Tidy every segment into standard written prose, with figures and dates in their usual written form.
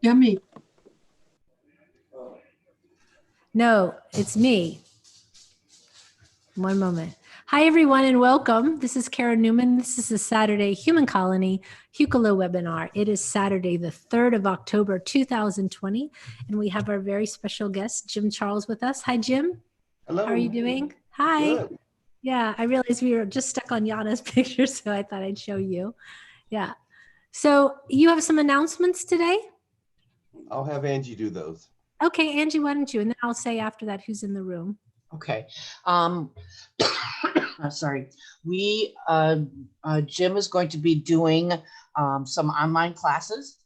Yummy. No, it's me. One moment. Hi, everyone, and welcome. This is Karen Newman. This is the Saturday Human Colony Hucolo webinar. It is Saturday, the 3rd of October, 2020, and we have our very special guest, Jim Charles, with us. Hi, Jim. Hello. How are you doing? Hi. Good. Yeah, I realized we were just stuck on Yana's picture, so I thought I'd show you. Yeah. So you have some announcements today? I'll have Angie do those. Okay, Angie, why don't you? And then I'll say after that who's in the room. Okay. Sorry. Jim is going to be doing some online classes.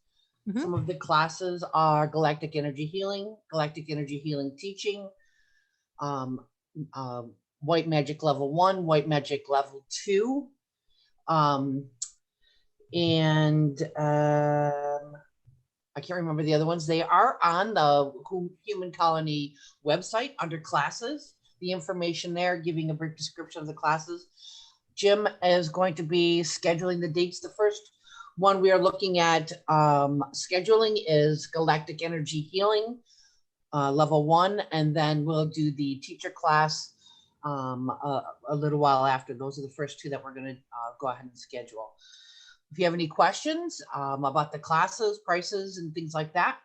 Mhm. Some of the classes are Galactic Energy Healing Teaching, White Magic Level 1, White Magic Level 2, and I can't remember the other ones. They are on the Human Colony website under classes. The information there, giving a brief description of the classes. Jim is going to be scheduling the dates. The first one we are looking at scheduling is Galactic Energy Healing Level 1, and then we'll do the teacher class a little while after. Those are the first two that we're going to go ahead and schedule. If you have any questions about the classes, prices, and things like that,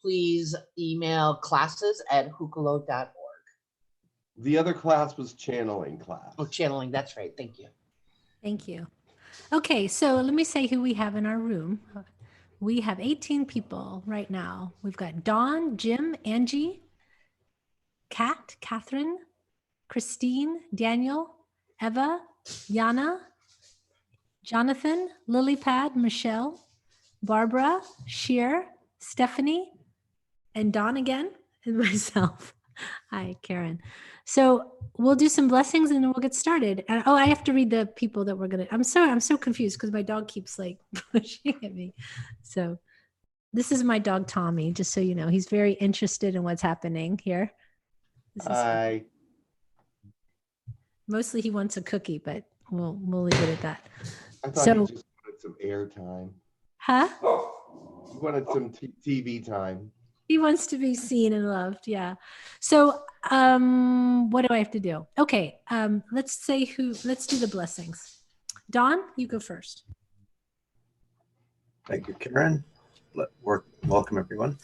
please email classes@hucolo.org. The other class was channeling class. Oh, channeling, that's right. Thank you. Thank you. Okay, so let me say who we have in our room. We have 18 people right now. We've got Dawn, Jim, Angie, Kat, Catherine, Christine, Daniel, Eva, Yana, Jonathan, Lilypad, Michelle, Barbara, Sheer, Stephanie, and Dawn again, and myself. Hi, Karen. So we'll do some blessings and then we'll get started. And, I have to read the people that we're gonna. I'm so confused because my dog keeps like pushing at me. So this is my dog Tommy. Just so you know, he's very interested in what's happening here. Hi. Mostly he wants a cookie, but we'll leave it at that. I thought you just wanted some air time. Huh? You wanted some TV time. He wants to be seen and loved. Yeah. So what do I have to do? Okay. Let's do the blessings. Dawn, you go first. Thank you, Karen. Welcome, everyone.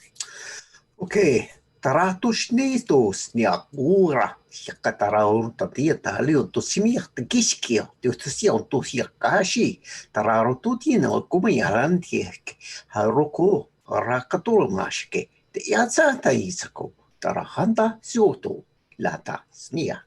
Okay. Taratus netos niak ura sikataraur tatia talio to simia the giskio to sion to siakashi tararotutina kumayarantiek haroko rakatul mashke the yatsa taisako tarahanda sioto lata snia.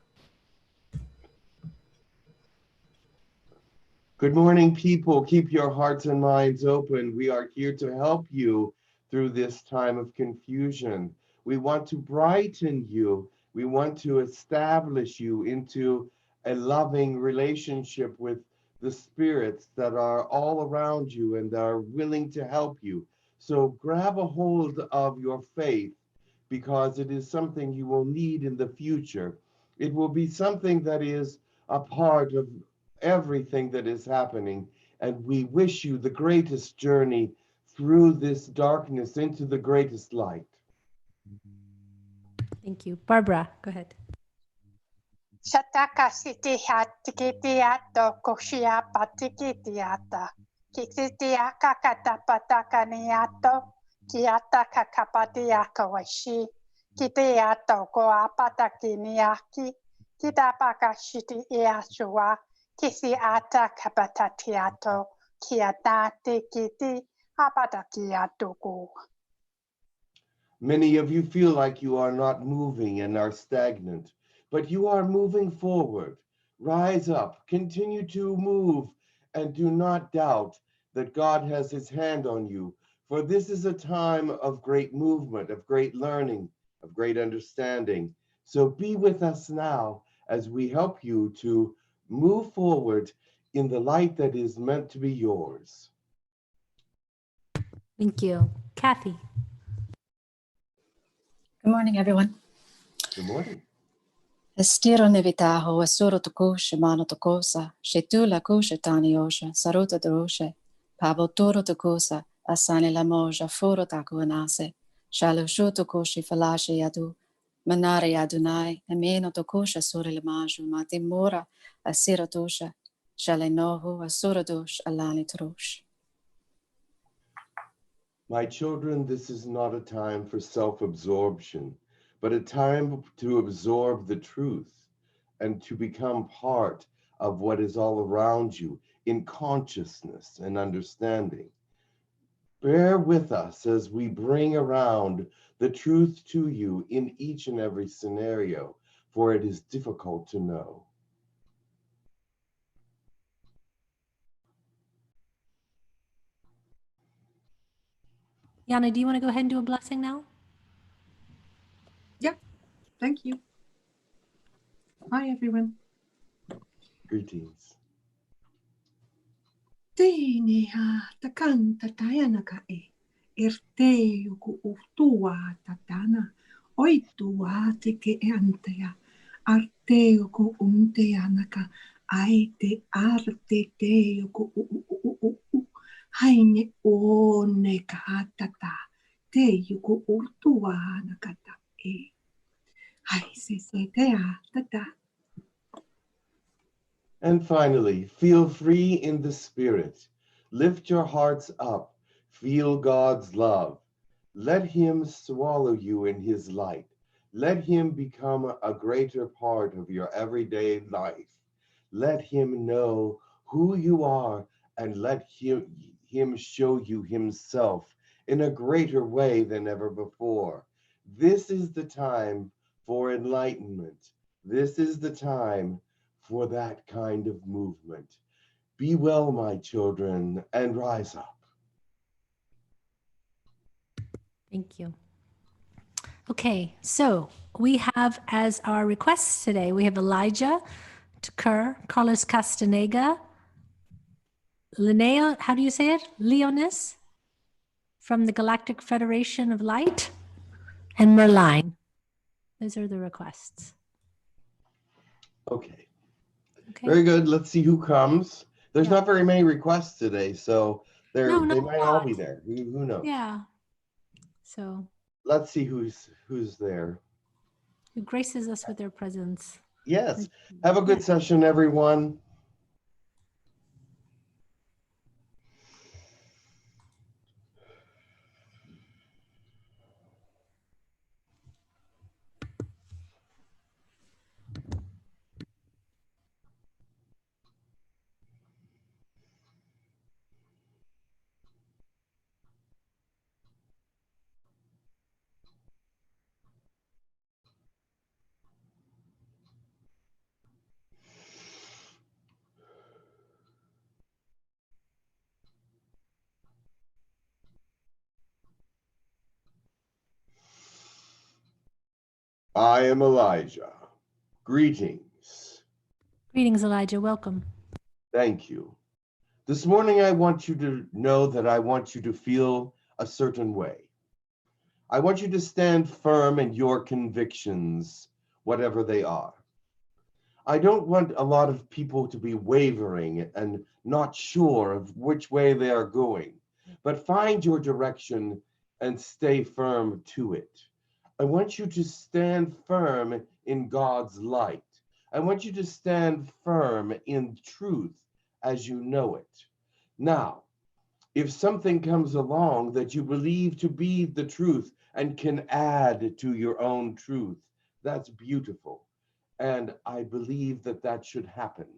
Good morning, people. Keep your hearts and minds open. We are here to help you through this time of confusion. We want to brighten you. We want to establish you into a loving relationship with the spirits that are all around you and are willing to help you. So grab a hold of your faith because it is something you will need in the future. It will be something that is a part of everything that is happening. And we wish you the greatest journey through this darkness into the greatest light. Thank you. Barbara, go ahead. Shataka siti hatikitiato koshia patikitiata. Kikitia kakata patakaniato. Kiata kakapatiaka washi. Kitiato koa patakiniaki. Kitapaka shiti iachua. Kisi ata kapatatiato. Kiata tikiti apatakiatuku. Many of you feel like you are not moving and are stagnant, but you are moving forward. Rise up, continue to move, and do not doubt that God has his hand on you. For this is a time of great movement, of great learning, of great understanding. So be with us now as we help you to move forward in the light that is meant to be yours. Thank you. Cathie. Good morning, everyone. Good morning. Estiro nevitaho asuro toko shimano tokosa, shetula kosha tani osha, sarota droshe, pavo toro tokosa, asani la moja furo taku anase, shalu shuto koshi falashe yadu, manare yadunai, ameno tokosha sore le maju, mati mora, asira tosha, shale nohu, asura dosh, alani trosh. My children, this is not a time for self-absorption, but a time to absorb the truth and to become part of what is all around you in consciousness and understanding. Bear with us as we bring around the truth to you in each and every scenario, for it is difficult to know. Yana, do you want to go ahead and do a blessing now? Yep. Thank you. Hi, everyone. Greetings. Teinea takanta tayanaka Erte yuku utua tatana. Oitua teke antea. Arte yuku unteanaka. Aite arte te yuku Haine one katata. Te yuku utua nakata Hai se te tata. And finally, feel free in the spirit. Lift your hearts up. Feel God's love. Let him swallow you in his light. Let him become a greater part of your everyday life. Let him know who you are and let him show you himself in a greater way than ever before. This is the time for enlightenment. This is the time for that kind of movement. Be well, my children, and rise up. Thank you. Okay, so we have as our requests today, we have Elijah Tucker, Carlos Castaneda, Linnea, how do you say it? Leonis from the Galactic Federation of Light, and Merline. Those are the requests. Okay. Okay. Very good. Let's see who comes. There's Yeah. not very many requests today, so they No, might all be there. Who knows? Yeah. So Let's see who's there. who graces us with their presence. Yes. Have a good session, everyone. I am Elijah. Greetings. Greetings, Elijah. Welcome. Thank you. This morning, I want you to know that I want you to feel a certain way. I want you to stand firm in your convictions, whatever they are. I don't want a lot of people to be wavering and not sure of which way they are going, but find your direction and stay firm to it. I want you to stand firm in God's light. I want you to stand firm in truth as you know it. Now, if something comes along that you believe to be the truth and can add to your own truth, that's beautiful. And I believe that that should happen.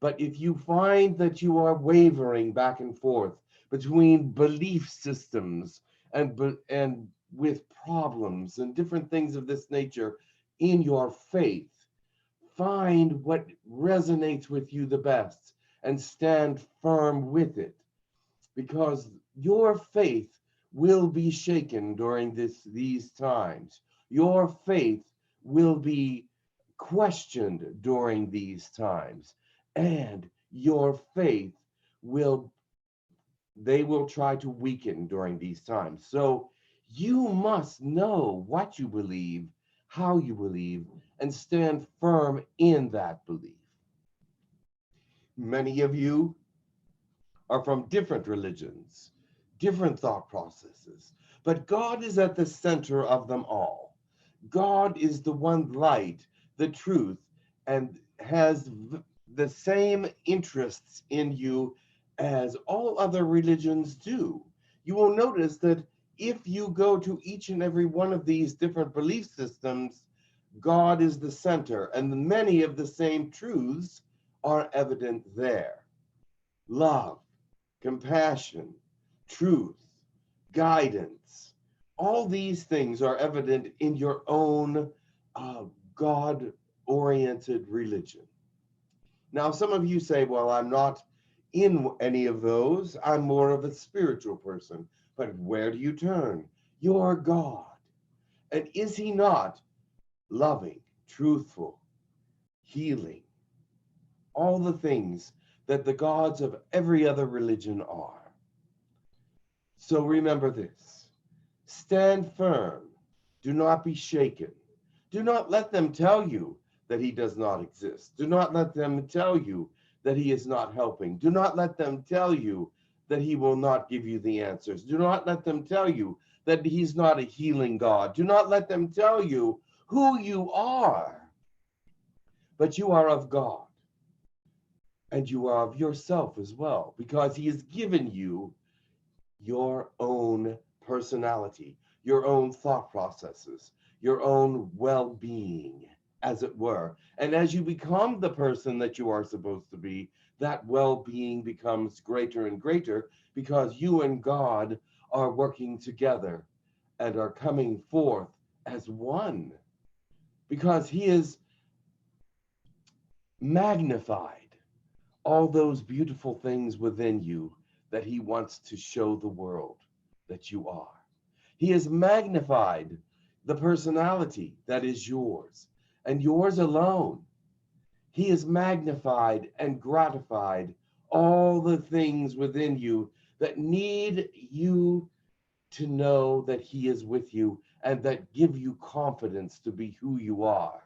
But if you find that you are wavering back and forth between belief systems and with problems and different things of this nature in your faith, find what resonates with you the best and stand firm with it, because your faith will be shaken during these times. Your faith will be questioned during these times, and your faith they will try to weaken during these times. So you must know what you believe, how you believe, and stand firm in that belief. Many of you are from different religions, different thought processes, but God is at the center of them all. God is the one light, the truth, and has the same interests in you as all other religions do. You will notice that if you go to each and every one of these different belief systems, God is the center, and many of the same truths are evident there. Love, compassion, truth, guidance, all these things are evident in your own God-oriented religion. Now, some of you say, well, I'm not in any of those. I'm more of a spiritual person. But where do you turn? Your God. And is he not loving, truthful, healing, all the things that the gods of every other religion are? So remember this. Stand firm. Do not be shaken. Do not let them tell you that he does not exist. Do not let them tell you that he is not helping. Do not let them tell you that he will not give you the answers. Do not let them tell you that he's not a healing God. Do not let them tell you who you are. But you are of God. And you are of yourself as well, because he has given you your own personality, your own thought processes, your own well-being, as it were. And as you become the person that you are supposed to be, that well-being becomes greater and greater because you and God are working together and are coming forth as one, because he is magnified all those beautiful things within you that he wants to show the world that you are. He has magnified the personality that is yours and yours alone. He has magnified and gratified all the things within you that need you to know that he is with you and that give you confidence to be who you are.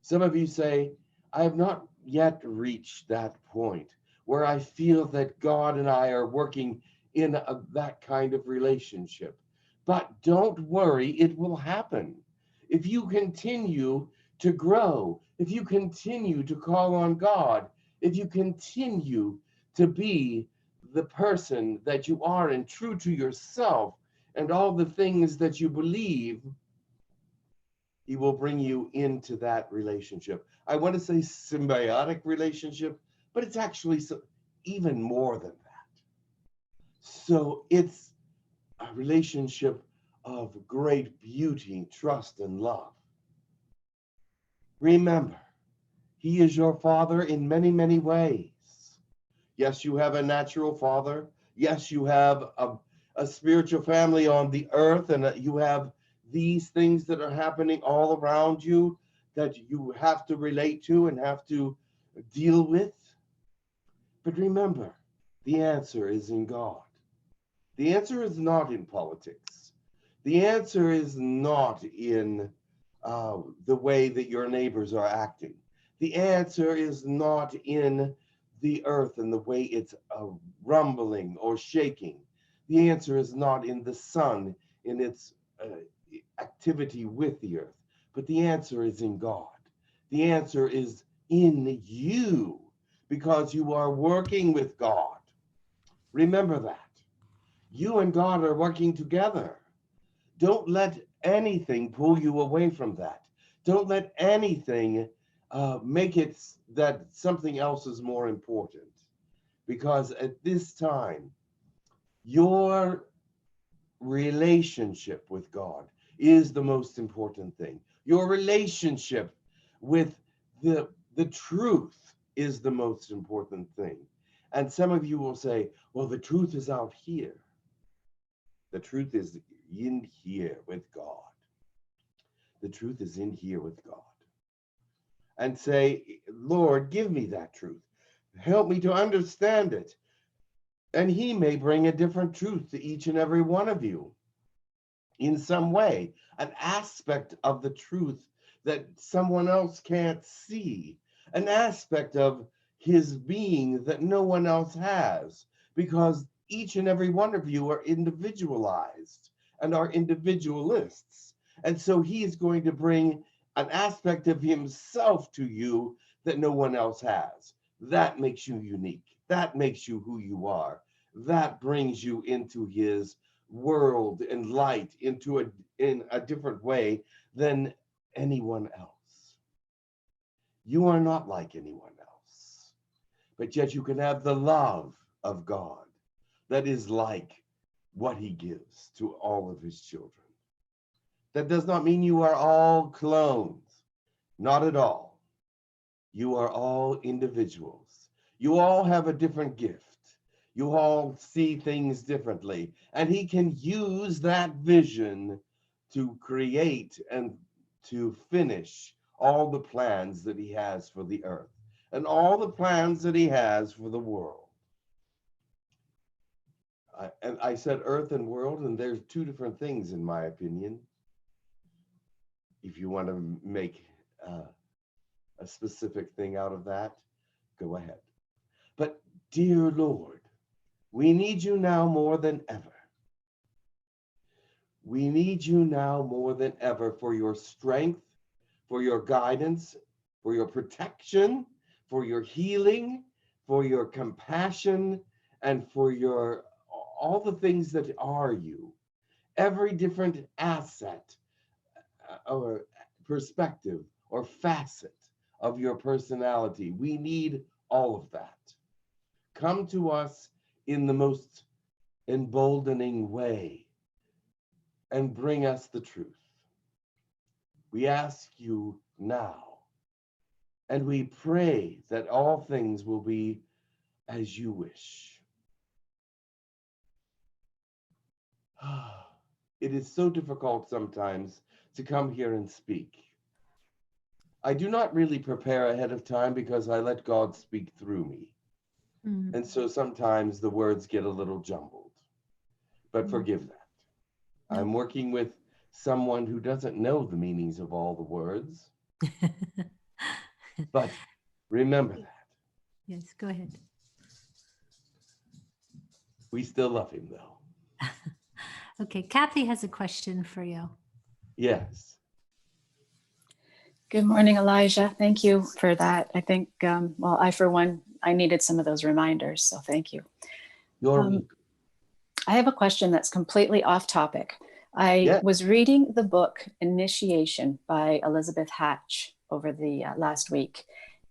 Some of you say, I have not yet reached that point where I feel that God and I are working in that kind of relationship. But don't worry, it will happen. If you continue to grow, if you continue to call on God, if you continue to be the person that you are and true to yourself and all the things that you believe, he will bring you into that relationship. I want to say symbiotic relationship, but it's actually even more than that. So it's a relationship of great beauty, trust, and love. Remember, he is your father in many, many ways. Yes, you have a natural father. Yes, you have a spiritual family on the earth, and you have these things that are happening all around you that you have to relate to and have to deal with. But remember, the answer is in God. The answer is not in politics. The answer is not in the way that your neighbors are acting. The answer is not in the earth and the way it's rumbling or shaking. The answer is not in the sun in its activity with the earth, but the answer is in God. The answer is in you because you are working with God. Remember that. You and God are working together. Don't let anything pull you away from that. Don't let anything make it that something else is more important. Because at this time, your relationship with God is the most important thing. Your relationship with the truth is the most important thing. And some of you will say, well, the truth is out here. The truth is in here with God. The truth is in here with God. And say, Lord, give me that truth. Help me to understand it. And he may bring a different truth to each and every one of you in some way, an aspect of the truth that someone else can't see, an aspect of his being that no one else has, because each and every one of you are individualized and are individualists. And so he is going to bring an aspect of himself to you that no one else has. That makes you unique. That makes you who you are. That brings you into his world and light in a different way than anyone else. You are not like anyone else, but yet you can have the love of God that is like what he gives to all of his children. That does not mean you are all clones. Not at all. You are all individuals. You all have a different gift. You all see things differently. And he can use that vision to create and to finish all the plans that he has for the earth and all the plans that he has for the world. And I said earth and world, and there's two different things in my opinion. If you want to make a specific thing out of that, go ahead. But dear Lord, we need you now more than ever. We need you now more than ever for your strength, for your guidance, for your protection, for your healing, for your compassion, and for your all the things that are you. Every different asset or perspective or facet of your personality. We need all of that. Come to us in the most emboldening way and bring us the truth. We ask you now, and we pray that all things will be as you wish. It is so difficult sometimes to come here and speak. I do not really prepare ahead of time because I let God speak through me. And so sometimes the words get a little jumbled, but forgive that. I'm working with someone who doesn't know the meanings of all the words, but remember that. Yes, go ahead. We still love him though. Okay, Cathie has a question for you. Yes. Good morning, Elijah. Thank you for that. I think, well, I, for one, I needed some of those reminders, so thank you. You're welcome. I have a question that's completely off topic. I was reading the book Initiation by Elizabeth Hatch over the last week.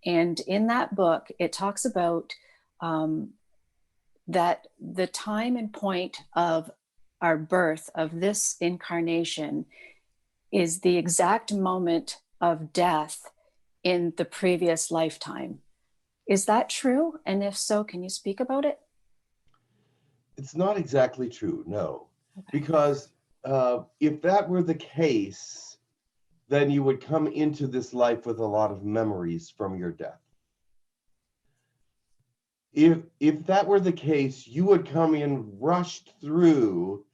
And in that book, it talks about that the time and point of our birth, of this incarnation, is the exact moment of death in the previous lifetime. Is that true? And if so, can you speak about it? It's not exactly true, no. Okay. Because if that were the case, then you would come into this life with a lot of memories from your death. If that were the case, you would come in rushed through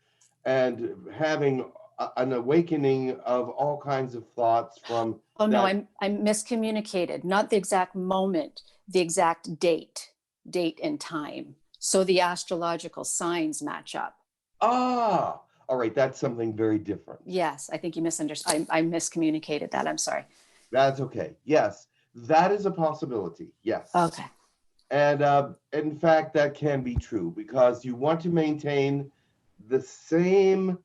and having an awakening of all kinds of thoughts from... Oh, no, I miscommunicated. Not the exact moment, the exact date and time. So the astrological signs match up. Ah, all right. That's something very different. Yes, I think you misunderstood. I miscommunicated that. I'm sorry. That's okay. Yes, that is a possibility. Yes. Okay. And in fact, that can be true because you want to maintain the same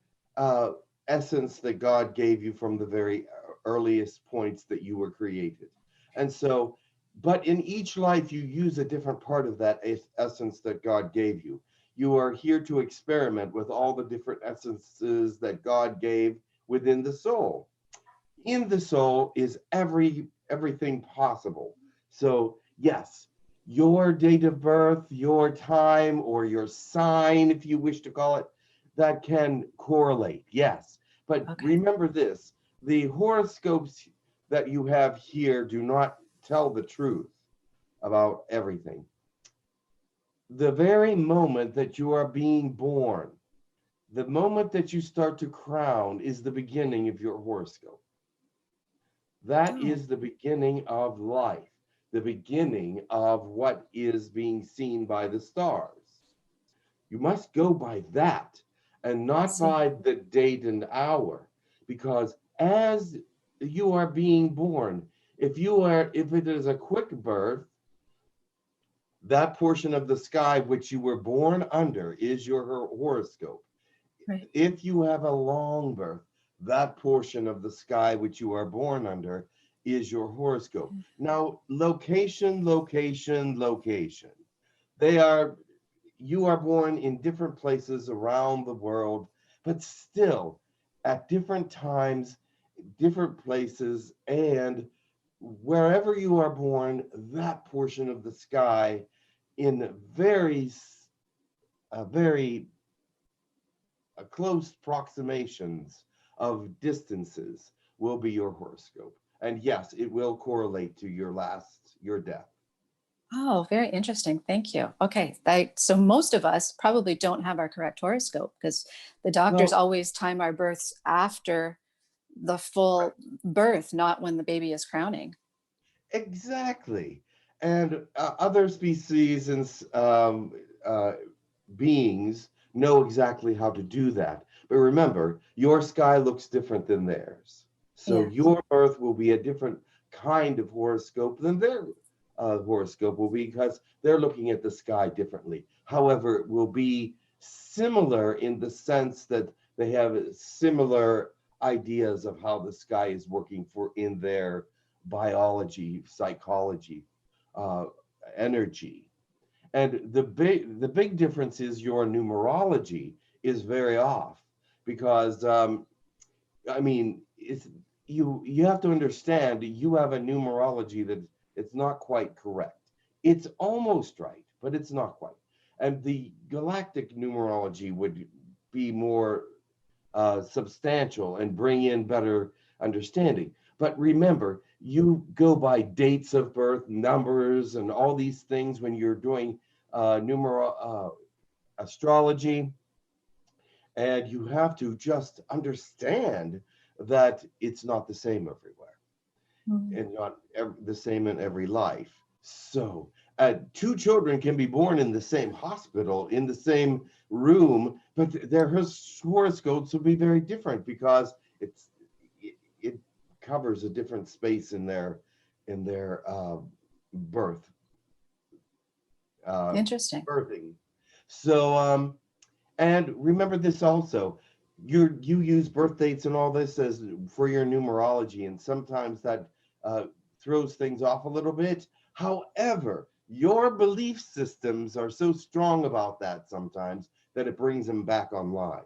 essence that God gave you from the very earliest points that you were created. And so, but in each life, you use a different part of that essence that God gave you. You are here to experiment with all the different essences that God gave within the soul. In the soul is everything possible. So yes, your date of birth, your time, or your sign, if you wish to call it, that can correlate, yes. But remember this, the horoscopes that you have here do not tell the truth about everything. The very moment that you are being born, the moment that you start to crown is the beginning of your horoscope. That is the beginning of life, the beginning of what is being seen by the stars. You must go by that and not by the date and hour, because as you are being born, if it is a quick birth, that portion of the sky which you were born under is your horoscope. Right. If you have a long birth, that portion of the sky which you are born under is your horoscope. Now, location. You are born in different places around the world, but still at different times, different places, and wherever you are born, that portion of the sky in very close approximations of distances will be your horoscope. And yes, it will correlate to your death. Oh, very interesting. Thank you. Okay. So most of us probably don't have our correct horoscope because the doctors always time our births after the full birth, not when the baby is crowning. Exactly. And other species and beings know exactly how to do that. But remember, your sky looks different than theirs. So your birth will be a different kind of horoscope than their horoscope will be, because they're looking at the sky differently. However, it will be similar in the sense that they have similar ideas of how the sky is working in their biology, psychology, energy. And the big difference is your numerology is very off, because you have to understand, you have a numerology that it's not quite correct. It's almost right, but it's not quite. And the galactic numerology would be more substantial and bring in better understanding. But remember, you go by dates of birth, numbers, and all these things when you're doing astrology. And you have to just understand that it's not the same everywhere, and not the same in every life. So two children can be born in the same hospital, in the same room, but their horoscopes will be very different, because it covers a different space in their birth. Interesting. Birthing. So and remember this also, you use birth dates and all this as for your numerology, and sometimes that throws things off a little bit. However, your belief systems are so strong about that sometimes that it brings them back online.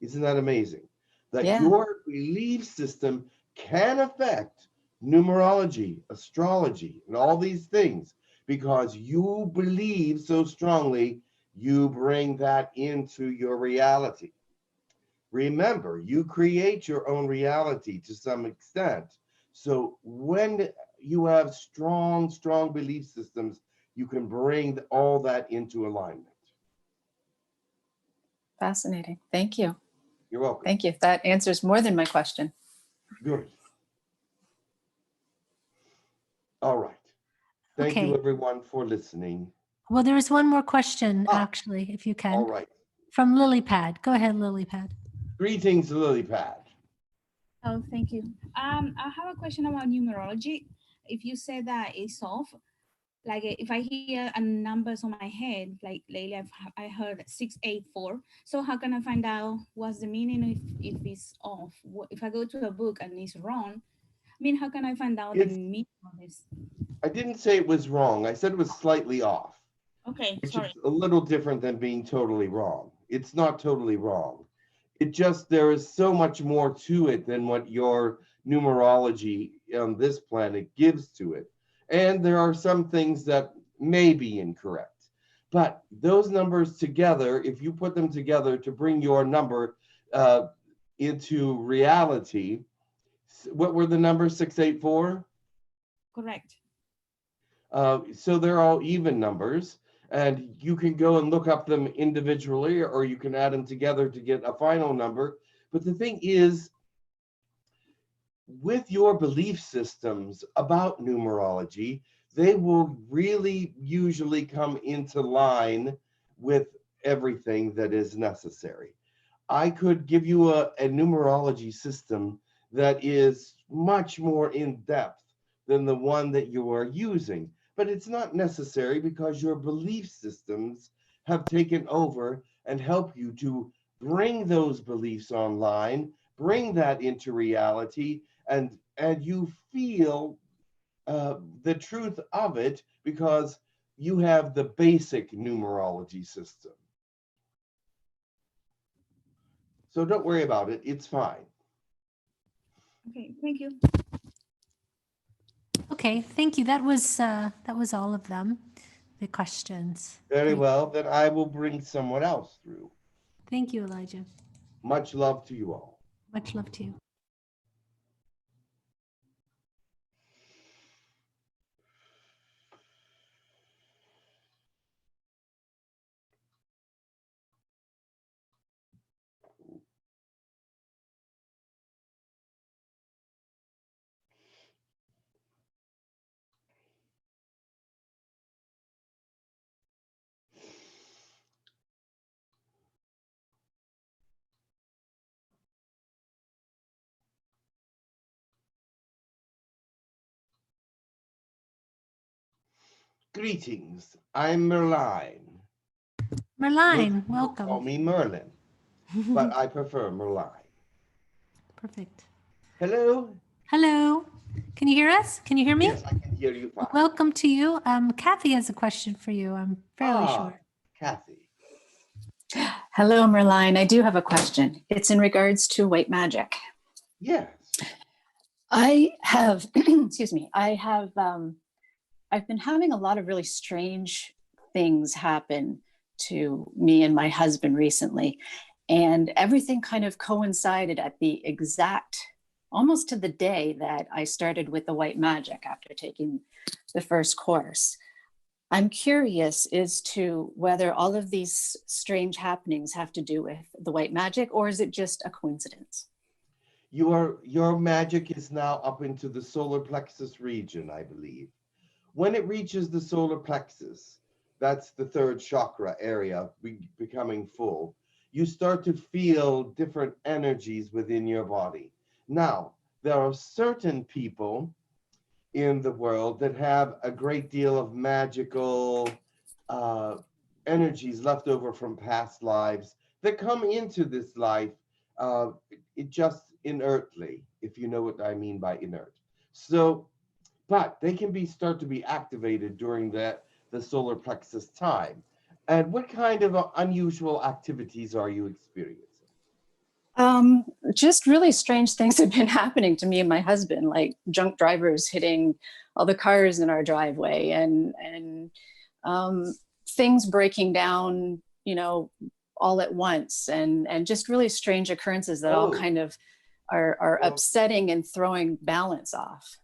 Isn't that amazing? That your belief system can affect numerology, astrology, and all these things, because you believe so strongly, you bring that into your reality. Remember, you create your own reality to some extent. So when you have strong belief systems, you can bring all that into alignment. Fascinating. Thank you. You're welcome. Thank you. That answers more than my question. Good. All right. Thank you, everyone, for listening. Well, there is one more question, actually, if you can. All right. From Lilypad. Go ahead, Lilypad. Greetings, Lilypad. Oh, thank you. I have a question about numerology. If you say that it's off, like if I hear numbers on my head, like lately I heard 684. So how can I find out what's the meaning if it's off? If I go to a book and it's wrong, I mean, how can I find out the meaning of this? I didn't say it was wrong. I said it was slightly off. Okay, which sorry. is a little different than being totally wrong. It's not totally wrong. It just, there is so much more to it than what your numerology on this planet gives to it. And there are some things that may be incorrect. But those numbers together, if you put them together to bring your number into reality, what were the numbers, 684? Correct. So they're all even numbers. And you can go and look up them individually, or you can add them together to get a final number. But the thing is, with your belief systems about numerology, they will really usually come into line with everything that is necessary. I could give you a numerology system that is much more in depth than the one that you are using, but it's not necessary because your belief systems have taken over and help you to bring those beliefs online, bring that into reality, and you feel the truth of it because you have the basic numerology system. So don't worry about it. It's fine. Okay, thank you. Okay, thank you. That was all of them, the questions. Very Great. well. Then I will bring someone else through. Thank you, Elijah. Much love to you all. Much love to you. Greetings. I'm Merline. Merline, Most people call welcome. me Merlin, but I prefer Merline. Perfect. Hello. Hello. Can you hear us? Can you hear me? Yes, I can hear you fine. Welcome to you. Cathie has a question for you, I'm fairly sure. Cathie. Hello, Merline. I do have a question. It's in regards to white magic. Yes. I have, excuse me, I've been having a lot of really strange things happen to me and my husband recently. And everything kind of coincided at the exact, almost to the day that I started with the white magic after taking the first course. I'm curious as to whether all of these strange happenings have to do with the white magic, or is it just a coincidence? Your magic is now up into the solar plexus region, I believe. When it reaches the solar plexus, that's the third chakra area becoming full, you start to feel different energies within your body. Now, there are certain people in the world that have a great deal of magical energies left over from past lives that come into this life it just inertly, if you know what I mean by inert. So, but they can start to be activated during the solar plexus time. And what kind of unusual activities are you experiencing? Just really strange things have been happening to me and my husband, like drunk drivers hitting all the cars in our driveway, and things breaking down, all at once, and just really strange occurrences that all kind of are upsetting and throwing balance off.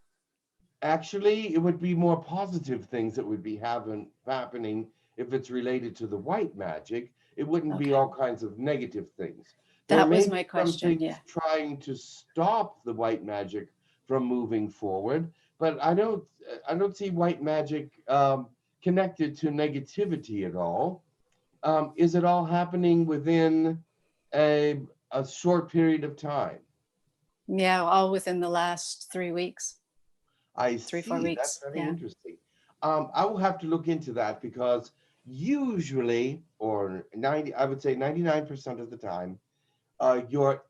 Actually, it would be more positive things that would be happening if it's related to the white magic. It wouldn't be all kinds of negative things. That was my question. Yeah. Trying to stop the white magic from moving forward, but I don't see white magic connected to negativity at all. Is it all happening within a short period of time? Yeah, all within the last 3 weeks. I 3-4 see. weeks. That's very interesting. I will have to look into that because usually, or 90, I would say 99% of the time, your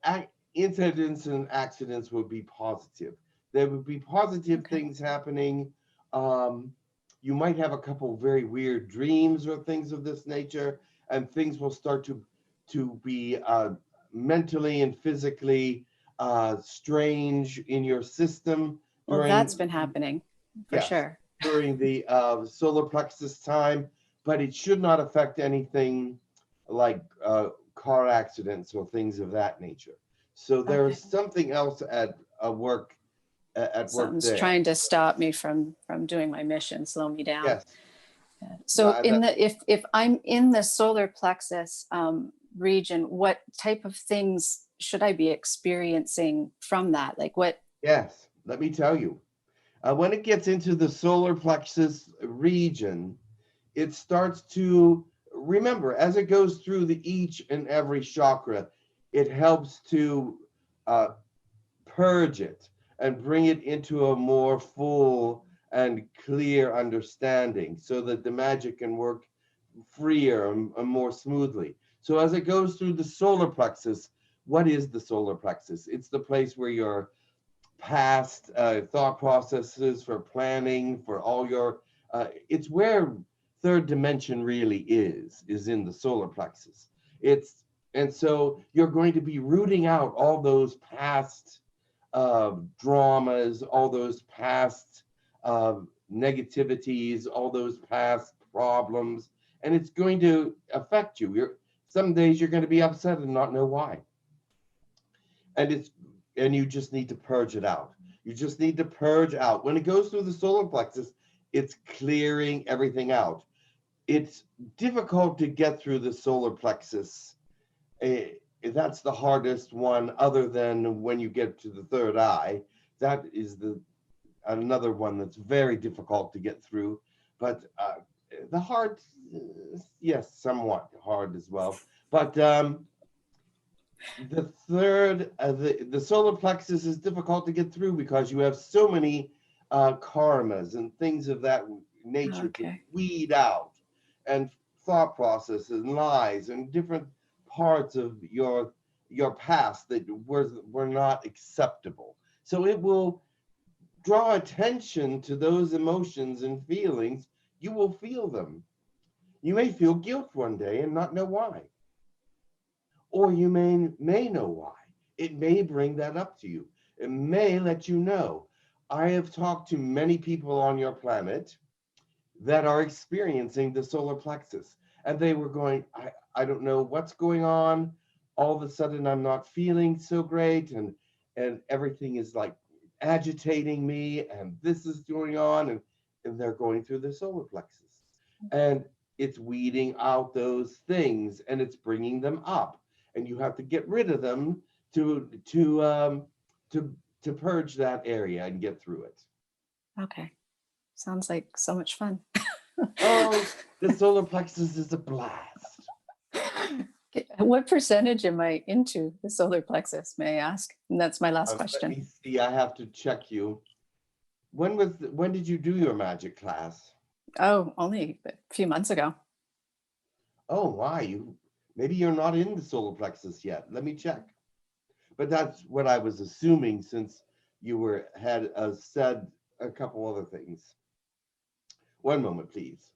incidents and accidents will be positive. There would be positive things happening. You might have a couple very weird dreams or things of this nature, and things will start to be mentally and physically strange in your system. Well, that's been happening for sure. During the solar plexus time, but it should not affect anything like car accidents or things of that nature. So there's something else at work. Something's trying to stop me from doing my mission, slow me down. Yes. So if I'm in the solar plexus region, what type of things should I be experiencing from that? Like what? Yes, let me tell you. When it gets into the solar plexus region, it starts to remember, as it goes through each and every chakra, it helps to purge it and bring it into a more full and clear understanding so that the magic can work freer and more smoothly. So as it goes through the solar plexus, what is the solar plexus? It's the place where your past thought processes for planning, for all your, it's where third dimension really is in the solar plexus. And so you're going to be rooting out all those past dramas, all those past negativities, all those past problems, and it's going to affect you. Some days you're going to be upset and not know why. And you just need to purge it out. You just need to purge out. When it goes through the solar plexus, it's clearing everything out. It's difficult to get through the solar plexus. That's the hardest one, other than when you get to the third eye. That is another one that's very difficult to get through. But the heart, yes, somewhat hard as well. But the third, the solar plexus is difficult to get through because you have so many karmas and things of that nature to weed out, and thought processes and lies and different parts of your past that were not acceptable. So it will draw attention to those emotions and feelings. You will feel them. You may feel guilt one day and not know why. Or you may know why. It may bring that up to you. It may let you know. I have talked to many people on your planet that are experiencing the solar plexus, and they were going, I don't know what's going on. All of a sudden, I'm not feeling so great, and everything is like agitating me, and this is going on, and they're going through the solar plexus, and it's weeding out those things, and it's bringing them up, and you have to get rid of them to purge that area and get through it. Okay. Sounds like so much fun. Oh, the solar plexus is a blast. What percentage am I into the solar plexus, may I ask? And that's my last question. Let me see, I have to check you. When did you do your magic class? Oh, only a few months ago. Oh, why? Maybe you're not in the solar plexus yet. Let me check. But that's what I was assuming, since you had said a couple other things. One moment, please.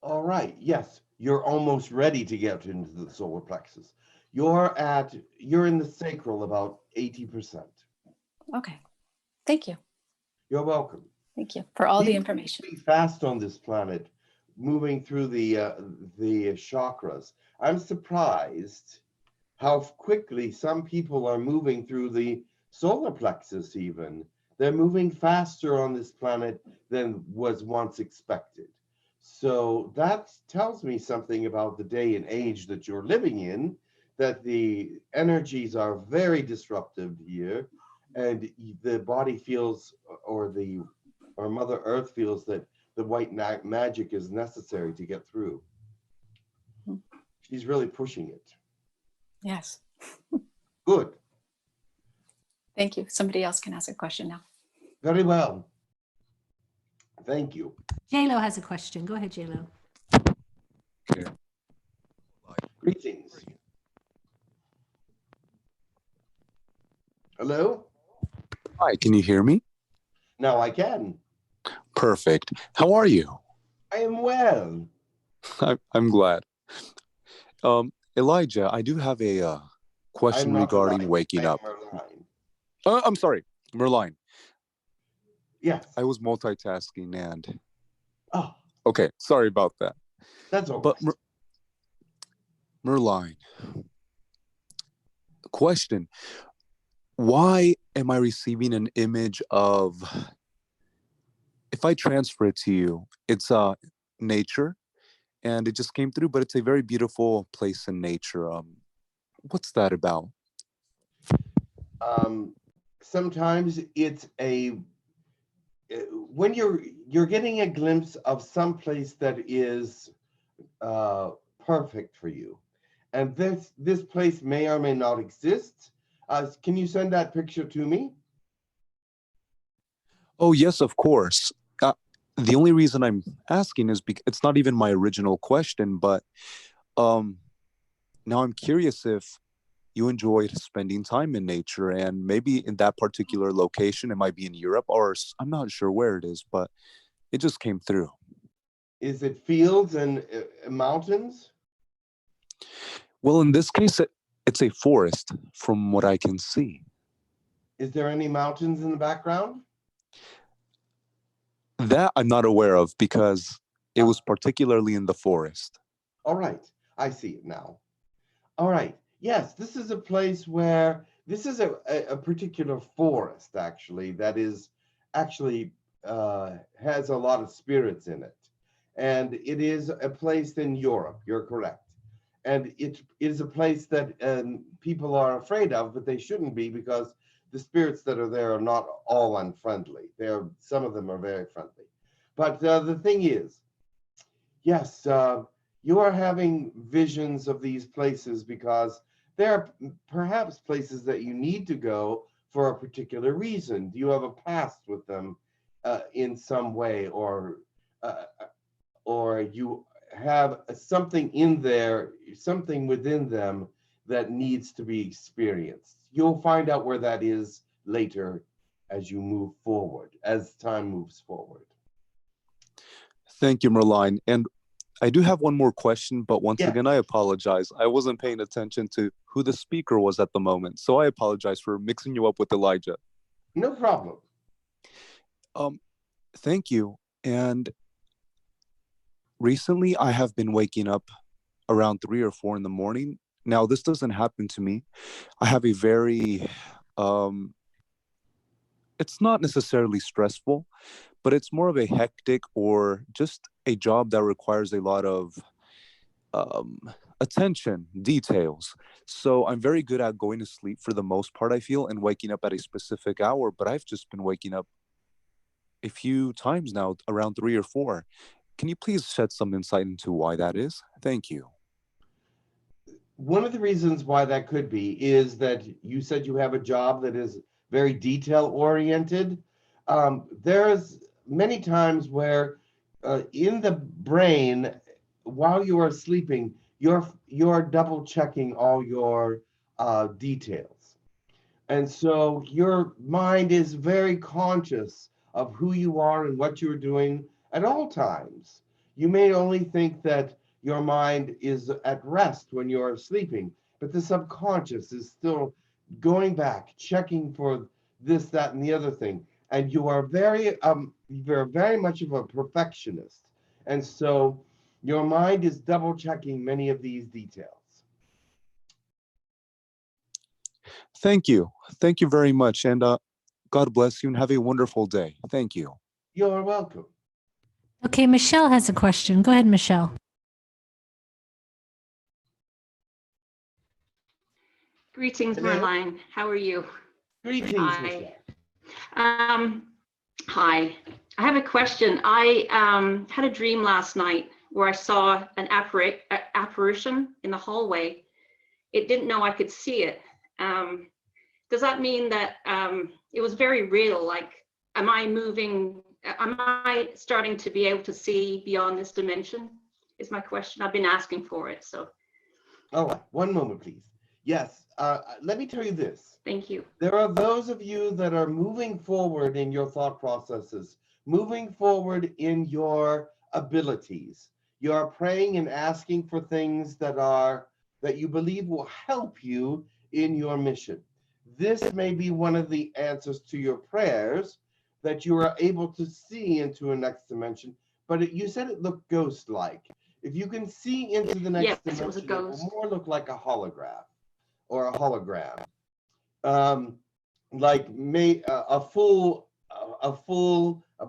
All right, yes, you're almost ready to get into the solar plexus. You're in the sacral about 80%. Okay. Thank you. You're welcome. Thank you for all the People information. be fast on this planet, moving through the chakras. I'm surprised how quickly some people are moving through the solar plexus even. They're moving faster on this planet than was once expected. So that tells me something about the day and age that you're living in, that the energies are very disruptive here, and the body feels, or Mother Earth feels, that the white magic is necessary to get through. She's really pushing it. Yes. Good. Thank you. Somebody else can ask a question now. Very well. Thank you. J-Lo has a question. Go ahead, J-Lo. Greetings. Hello? Hi, can you hear me? Now I can. Perfect. How are you? I am well. I'm glad. Elijah, I do have a question regarding waking up. I'm sorry, Merline. Yes. I was multitasking and... Oh. Okay, sorry about that. That's all but right. Merline, question. Why am I receiving an image of... If I transfer it to you, it's nature, and it just came through, but it's a very beautiful place in nature. What's that about? Sometimes it's when you're getting a glimpse of some place that is perfect for you, and this place may or may not exist. Can you send that picture to me? Oh, yes, of course. The only reason I'm asking is because it's not even my original question, but now I'm curious if you enjoyed spending time in nature, and maybe in that particular location, it might be in Europe, or I'm not sure where it is, but it just came through. Is it fields and mountains? Well, in this case, it's a forest from what I can see. Is there any mountains in the background? That I'm not aware of because it was particularly in the forest. All right, I see it now. All right, yes, this is a place where, this is a particular forest actually, that is actually has a lot of spirits in it. And it is a place in Europe, you're correct. And it is a place that people are afraid of, but they shouldn't be, because the spirits that are there are not all unfriendly. Some of them are very friendly. But the thing is, yes, you are having visions of these places because there are perhaps places that you need to go for a particular reason. Do you have a past with them in some way, or you have something in there, something within them that needs to be experienced? You'll find out where that is later as you move forward, as time moves forward. Thank you, Merline. And I do have one more question, but once Yes. again, I apologize. I wasn't paying attention to who the speaker was at the moment, so I apologize for mixing you up with Elijah. No problem. Thank you. And recently, I have been waking up around 3 or 4 in the morning. Now, this doesn't happen to me. I have a very, it's not necessarily stressful, but it's more of a hectic or just a job that requires a lot of attention, details. So I'm very good at going to sleep for the most part, I feel, and waking up at a specific hour, but I've just been waking up a few times now, around 3 or 4. Can you please shed some insight into why that is? Thank you. One of the reasons why that could be is that you said you have a job that is very detail oriented. There's many times where in the brain, while you are sleeping, you're double checking all your details. And so your mind is very conscious of who you are and what you're doing at all times. You may only think that your mind is at rest when you're sleeping, but the subconscious is still going back, checking for this, that, and the other thing. And you're very much of a perfectionist. And so your mind is double checking many of these details. Thank you. Thank you very much. And God bless you and have a wonderful day. Thank you. You're welcome. Okay, Michelle has a question. Go ahead, Michelle. Greetings, Hello. Merline. How are you? Greetings, Hi. Michelle. Hi. I have a question. I had a dream last night where I saw an apparition in the hallway. It didn't know I could see it. Does that mean that it was very real? Like, am I starting to be able to see beyond this dimension? Is my question. I've been asking for it, so. Oh, one moment, please. Yes, let me tell you this. Thank you. There are those of you that are moving forward in your thought processes, moving forward in your abilities. You are praying and asking for things that you believe will help you in your mission. This may be one of the answers to your prayers, that you are able to see into a next dimension, but you said it looked ghost-like. If you can see into the next dimension, it was a ghost. it will more look like a holograph or a hologram. Like a full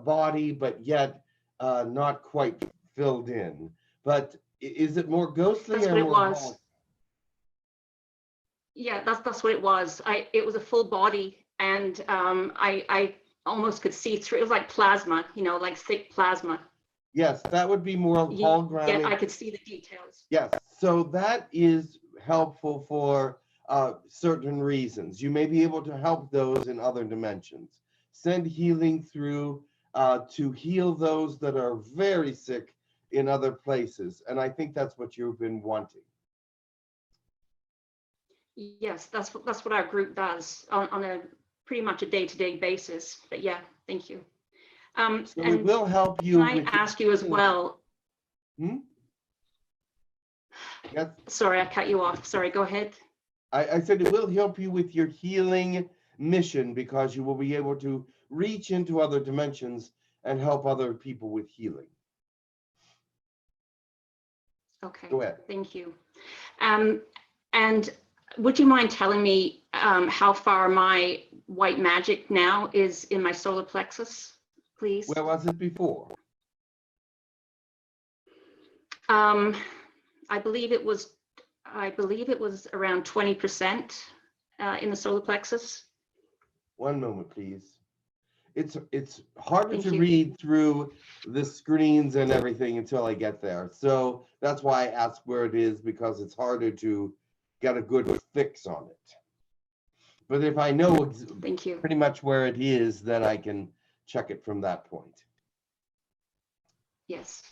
body, but yet not quite filled in. But is it more ghostly? That's or what it more was. Yeah, that's what it was. It was a full body, and I almost could see through. It was like plasma, you know, like thick plasma. Yes, that would be more hologram. Yeah, I could see the details. Yes, so that is helpful for certain reasons. You may be able to help those in other dimensions. Send healing through to heal those that are very sick in other places. And I think that's what you've been wanting. Yes, that's what our group does on a pretty much a day-to-day basis. But yeah, thank you. So and it will help you. Can I ask you as well? Yes. Sorry, I cut you off. Sorry, go ahead. I said it will help you with your healing mission, because you will be able to reach into other dimensions and help other people with healing. Okay, go ahead. Thank you. And would you mind telling me how far my white magic now is in my solar plexus, please? Where was it before? I believe it was around 20% in the solar plexus. One moment, please. It's harder Thank to you. read through the screens and everything until I get there. So that's why I asked where it is, because it's harder to get a good fix on it. But if I know Thank you. pretty much where it is, then I can check it from that point. Yes.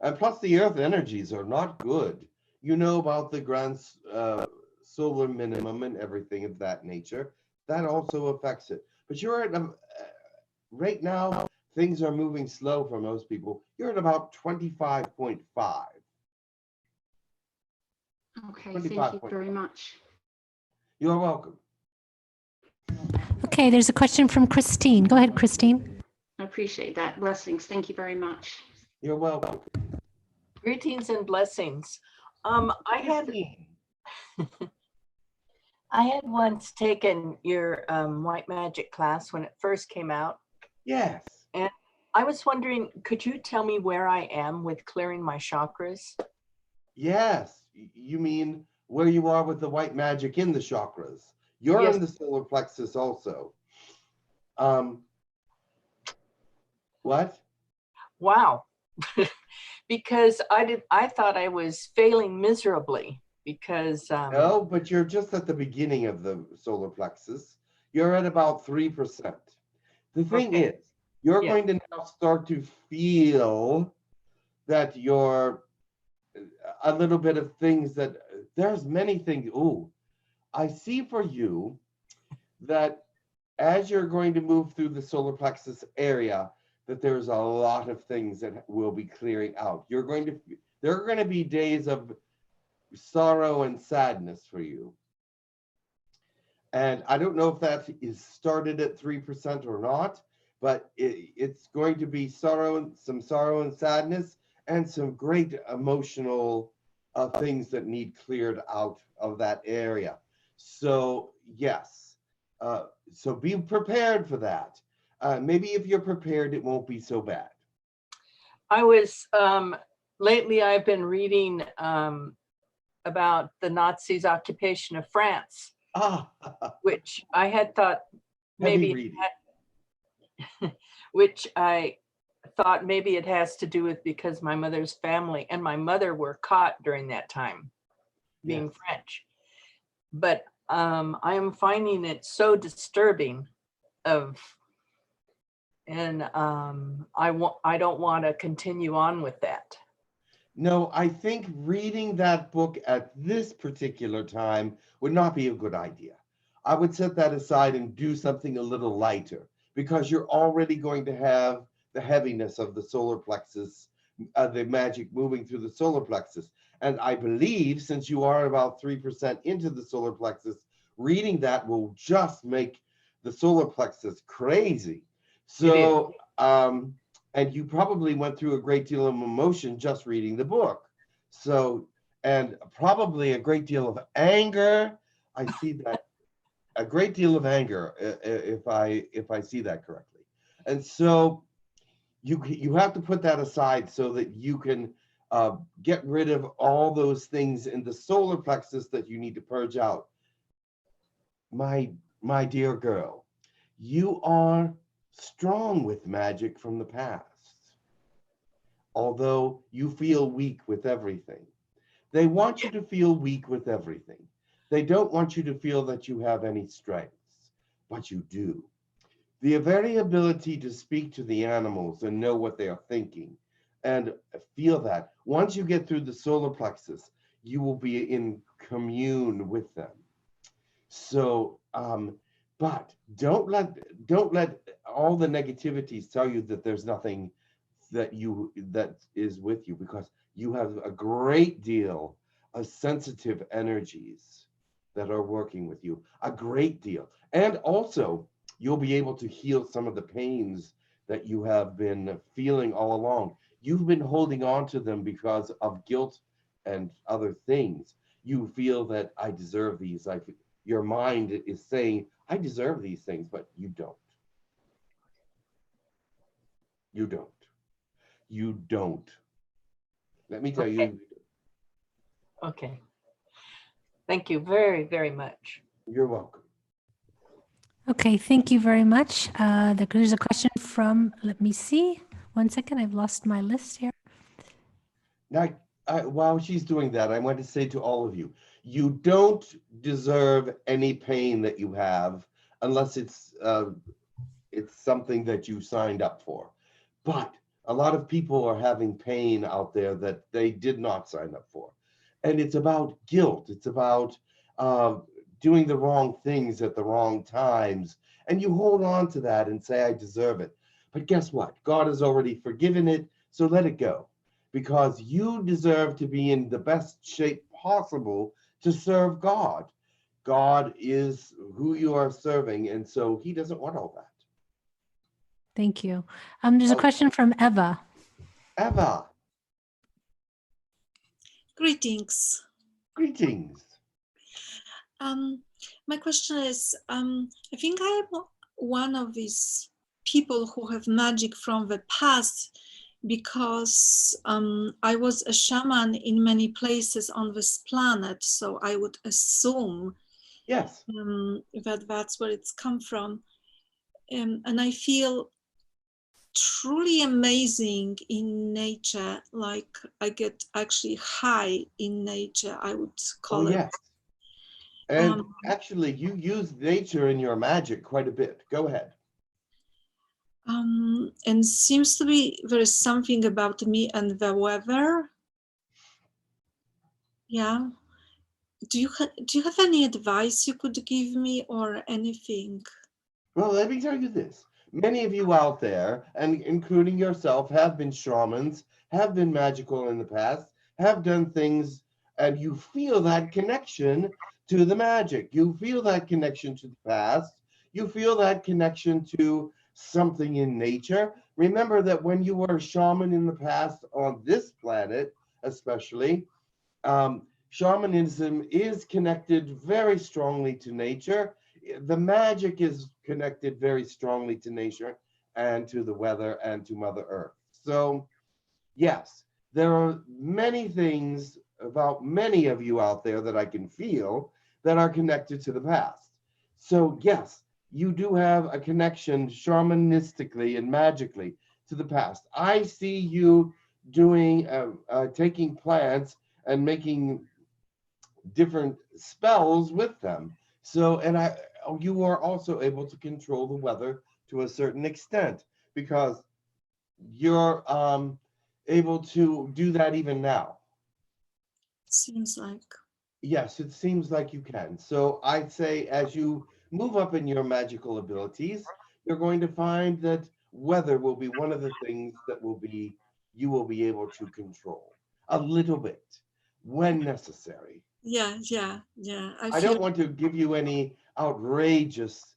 And plus the earth energies are not good. You know about the grand solar minimum and everything of that nature. That also affects it. But you're at, right now, things are moving slow for most people. You're at about 25.5. Okay, thank you very much. You're welcome. Okay, there's a question from Christine. Go ahead, Christine. I appreciate that. Blessings. Thank you very much. You're welcome. Greetings and blessings. I had once taken your white magic class when it first came out. Yes. And I was wondering, could you tell me where I am with clearing my chakras? Yes. You mean where you are with the white magic in the chakras. You're Yes. in the solar plexus also. What? Wow. Because I thought I was failing miserably because No, but you're just at the beginning of the solar plexus. You're at about 3%. The thing is, you're going to now start to feel that you're a little bit of things that there's many things. Ooh, I see for you that as you're going to move through the solar plexus area, that there's a lot of things that will be clearing out. There are going to be days of sorrow and sadness for you. And I don't know if that is started at 3% or not, but it's going to be some sorrow and sadness, and some great emotional things that need cleared out of that area. So yes, so be prepared for that. Maybe if you're prepared, it won't be so bad. I was lately I've been reading about the Nazis' occupation of France, which I had thought maybe which I thought maybe it has to do with because my mother's family and my mother were caught during that time being French. But I am finding it so disturbing and I don't want to continue on with that. No, I think reading that book at this particular time would not be a good idea. I would set that aside and do something a little lighter, because you're already going to have the heaviness of the solar plexus, the magic moving through the solar plexus. And I believe, since you are about 3% into the solar plexus, reading that will just make the solar plexus crazy. So, and you probably went through a great deal of emotion just reading the book. So, and probably a great deal of anger. I see that, a great deal of anger, if I see that correctly. And so you have to put that aside so that you can get rid of all those things in the solar plexus that you need to purge out. My dear girl, you are strong with magic from the past, although you feel weak with everything. They want you to feel weak with everything. They don't want you to feel that you have any strengths, but you do. The very ability to speak to the animals and know what they are thinking and feel that. Once you get through the solar plexus, you will be in commune with them. So, but don't let all the negativities tell you that there's nothing that is with you, because you have a great deal of sensitive energies that are working with you, a great deal. And also, you'll be able to heal some of the pains that you have been feeling all along. You've been holding on to them because of guilt and other things. You feel that I deserve these. Your mind is saying, I deserve these things, but you don't. You don't. You don't. Let me tell you. Okay. Thank you very, very much. You're welcome. Okay, thank you very much. There's a question from, let me see. 1 second, I've lost my list here. Now, while she's doing that, I want to say to all of you, you don't deserve any pain that you have unless it's something that you signed up for. But a lot of people are having pain out there that they did not sign up for. And it's about guilt. It's about doing the wrong things at the wrong times. And you hold on to that and say, I deserve it. But guess what? God has already forgiven it. So let it go, because you deserve to be in the best shape possible to serve God. God is who you are serving. And so he doesn't want all that. Thank you. There's a question from Eva. Eva. Greetings. Greetings. My question is, I think I'm one of these people who have magic from the past, because I was a shaman in many places on this planet, so I would assume yes, that that's where it's come from. And I feel truly amazing in nature, like I get actually high in nature, I would call it. Yes. And actually, you use nature in your magic quite a bit. Go ahead. And seems to be there is something about me and the weather. Yeah. Do you have any advice you could give me or anything? Well, let me tell you this. Many of you out there, and including yourself, have been shamans, have been magical in the past, have done things, and you feel that connection to the magic. You feel that connection to the past. You feel that connection to something in nature. Remember that when you were a shaman in the past on this planet, especially, shamanism is connected very strongly to nature. The magic is connected very strongly to nature and to the weather and to Mother Earth. So, yes, there are many things about many of you out there that I can feel that are connected to the past. So, yes, you do have a connection shamanistically and magically to the past. I see you doing, taking plants and making different spells with them. So, and you are also able to control the weather to a certain extent, because you're able to do that even now. Seems like. Yes, it seems like you can. So I'd say as you move up in your magical abilities, you're going to find that weather will be one of the things that you will be able to control a little bit when necessary. Yeah. I don't want to give you any outrageous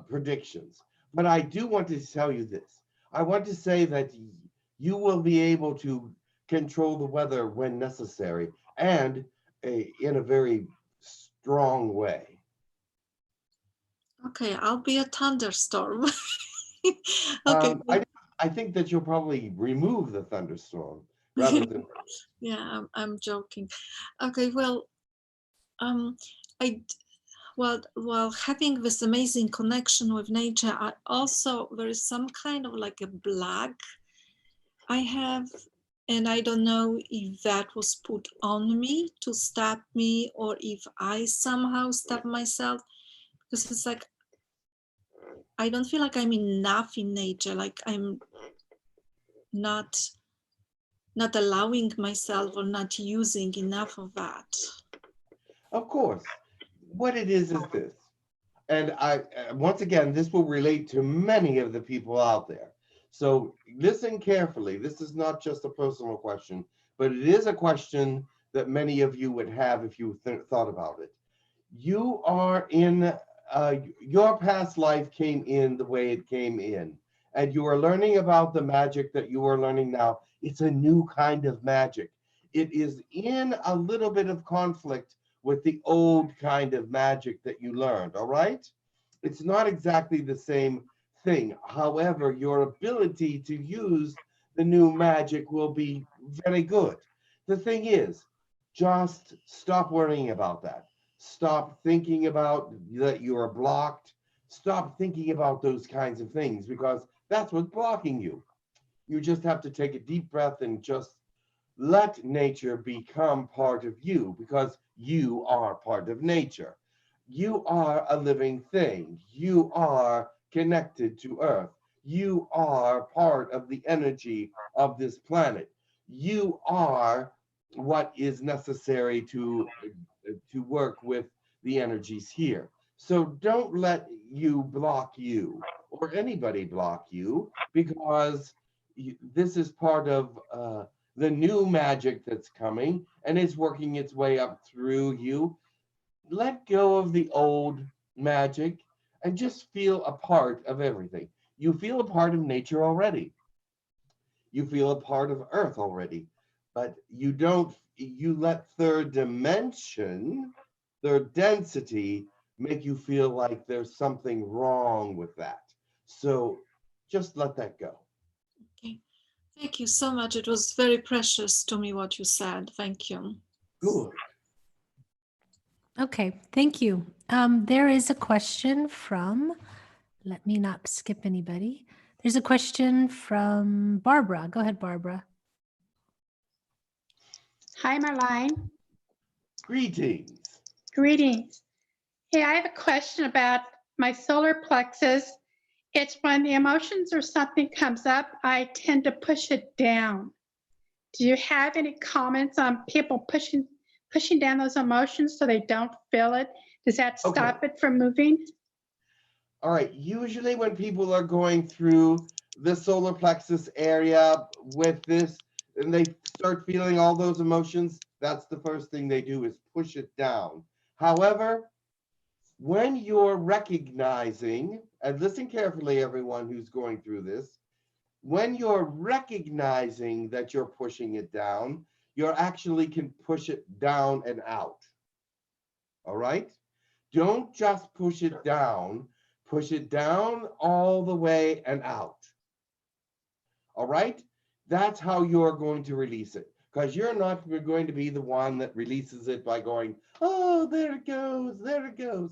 predictions, but I do want to tell you this. I want to say that you will be able to control the weather when necessary, and in a very strong way. Okay, I'll be a thunderstorm. Okay. I think that you'll probably remove the thunderstorm, rather than. Yeah, I'm joking. Okay, well, while having this amazing connection with nature, I also, there is some kind of like a block I have, and I don't know if that was put on me to stop me or if I somehow stop myself, because it's like I don't feel like I'm enough in nature, like I'm not allowing myself or not using enough of that. Of course, what it is this. And once again, this will relate to many of the people out there. So listen carefully. This is not just a personal question, but it is a question that many of you would have if you thought about it. You are in, your past life came in the way it came in, and you are learning about the magic that you are learning now. It's a new kind of magic. It is in a little bit of conflict with the old kind of magic that you learned, all right? It's not exactly the same thing. However, your ability to use the new magic will be very good. The thing is, just stop worrying about that. Stop thinking about that you are blocked. Stop thinking about those kinds of things because that's what's blocking you. You just have to take a deep breath and just let nature become part of you because you are part of nature. You are a living thing. You are connected to Earth. You are part of the energy of this planet. You are what is necessary to work with the energies here. So don't let you block you or anybody block you because this is part of the new magic that's coming and it's working its way up through you. Let go of the old magic and just feel a part of everything. You feel a part of nature already. You feel a part of Earth already, but you let third dimension, third density, make you feel like there's something wrong with that. So just let that go. Okay. Thank you so much. It was very precious to me what you said. Thank you. Good. Okay, thank you. There is a question from, let me not skip anybody. There's a question from Barbara. Go ahead, Barbara. Hi, Marlene. Greetings. Greetings. Hey, I have a question about my solar plexus. It's when the emotions or something comes up, I tend to push it down. Do you have any comments on people pushing down those emotions so they don't feel it? Does that stop it from moving? All right. Usually when people are going through the solar plexus area with this and they start feeling all those emotions, that's the first thing they do is push it down. However, when you're recognizing, and listen carefully, everyone who's going through this, when you're recognizing that you're pushing it down, you actually can push it down and out. All right? Don't just push it down all the way and out. All right? That's how you're going to release it. Because you're not going to be the one that releases it by going, oh, there it goes, there it goes.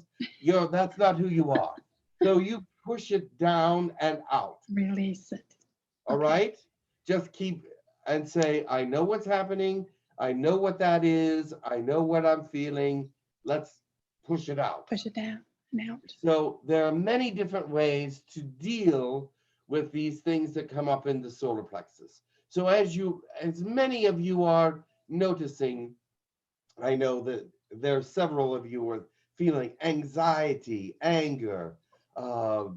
That's not who you are. So you push it down and out. Release it. All right? Just keep and say, I know what's happening. I know what that is. I know what I'm feeling. Let's push it out. Push it down and out. So there are many different ways to deal with these things that come up in the solar plexus. So as many of you are noticing, I know that there are several of you are feeling anxiety, anger,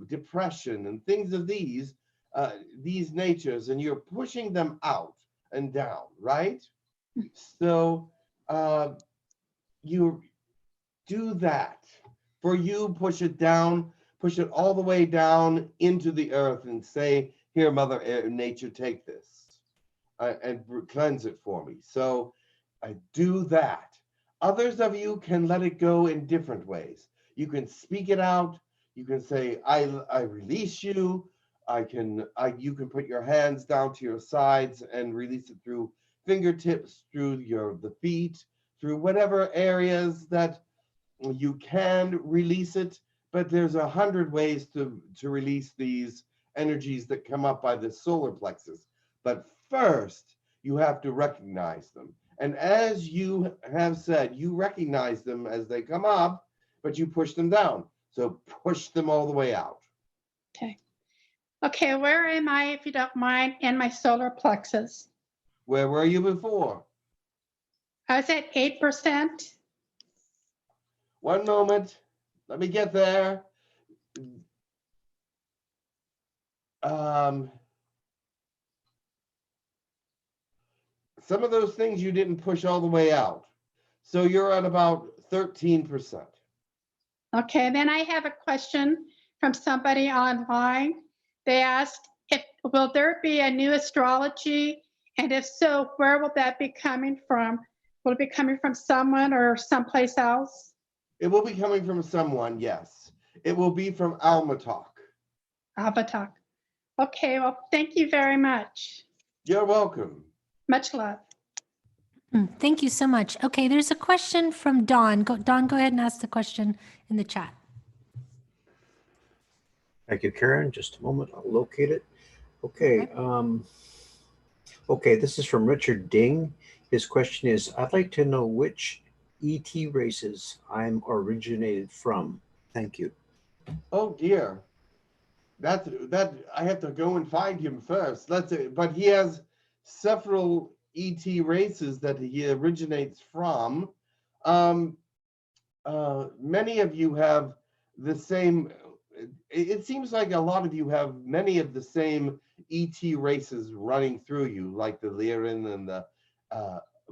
depression, and things of these natures, and you're pushing them out and down, right? So you do that. For you, push it down, push it all the way down into the earth and say, here, Mother Nature, take this and cleanse it for me. So I do that. Others of you can let it go in different ways. You can speak it out. You can say, I release you. You can put your hands down to your sides and release it through fingertips, through the feet, through whatever areas that you can release it. But there's 100 ways to release these energies that come up by the solar plexus. But first, you have to recognize them. And as you have said, you recognize them as they come up, but you push them down. So push them all the way out. Okay. Okay, where am I, if you don't mind, in my solar plexus? Where were you before? I was at 8%. One moment. Let me get there. Some of those things you didn't push all the way out. So you're at about 13%. Okay, then I have a question from somebody online. They asked, will there be a new astrology? And if so, where will that be coming from? Will it be coming from someone or someplace else? It will be coming from someone, yes. It will be from Alma Talk. Alma Talk. Okay, well, thank you very much. You're welcome. Much love. Thank you so much. Okay, there's a question from Dawn. Dawn, go ahead and ask the question in the chat. Thank you, Karen. Just a moment, I'll locate it. Okay. Okay, this is from Richard Ding. His question is, I'd like to know which ET races I'm originated from. Thank you. Oh dear. That I have to go and find him first. But he has several ET races that he originates from. Many of you have the same. It seems like a lot of you have many of the same ET races running through you, like the Lyran and the.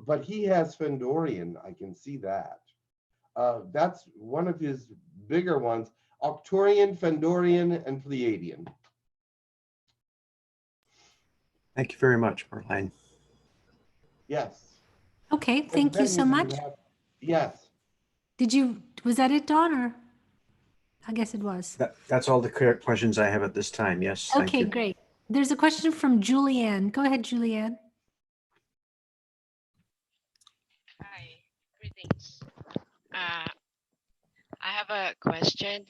But he has Fendorian. I can see that. That's one of his bigger ones. Arcturian, Fendorian, and Pleiadian. Thank you very much, Marlene. Yes. Okay, thank you so much. Yes. Was that it, Dawn, or? I guess it was. That's all the correct questions I have at this time. Yes. Thank you. Okay, great. There's a question from Julianne. Go ahead, Julianne. Hi, greetings. I have a question.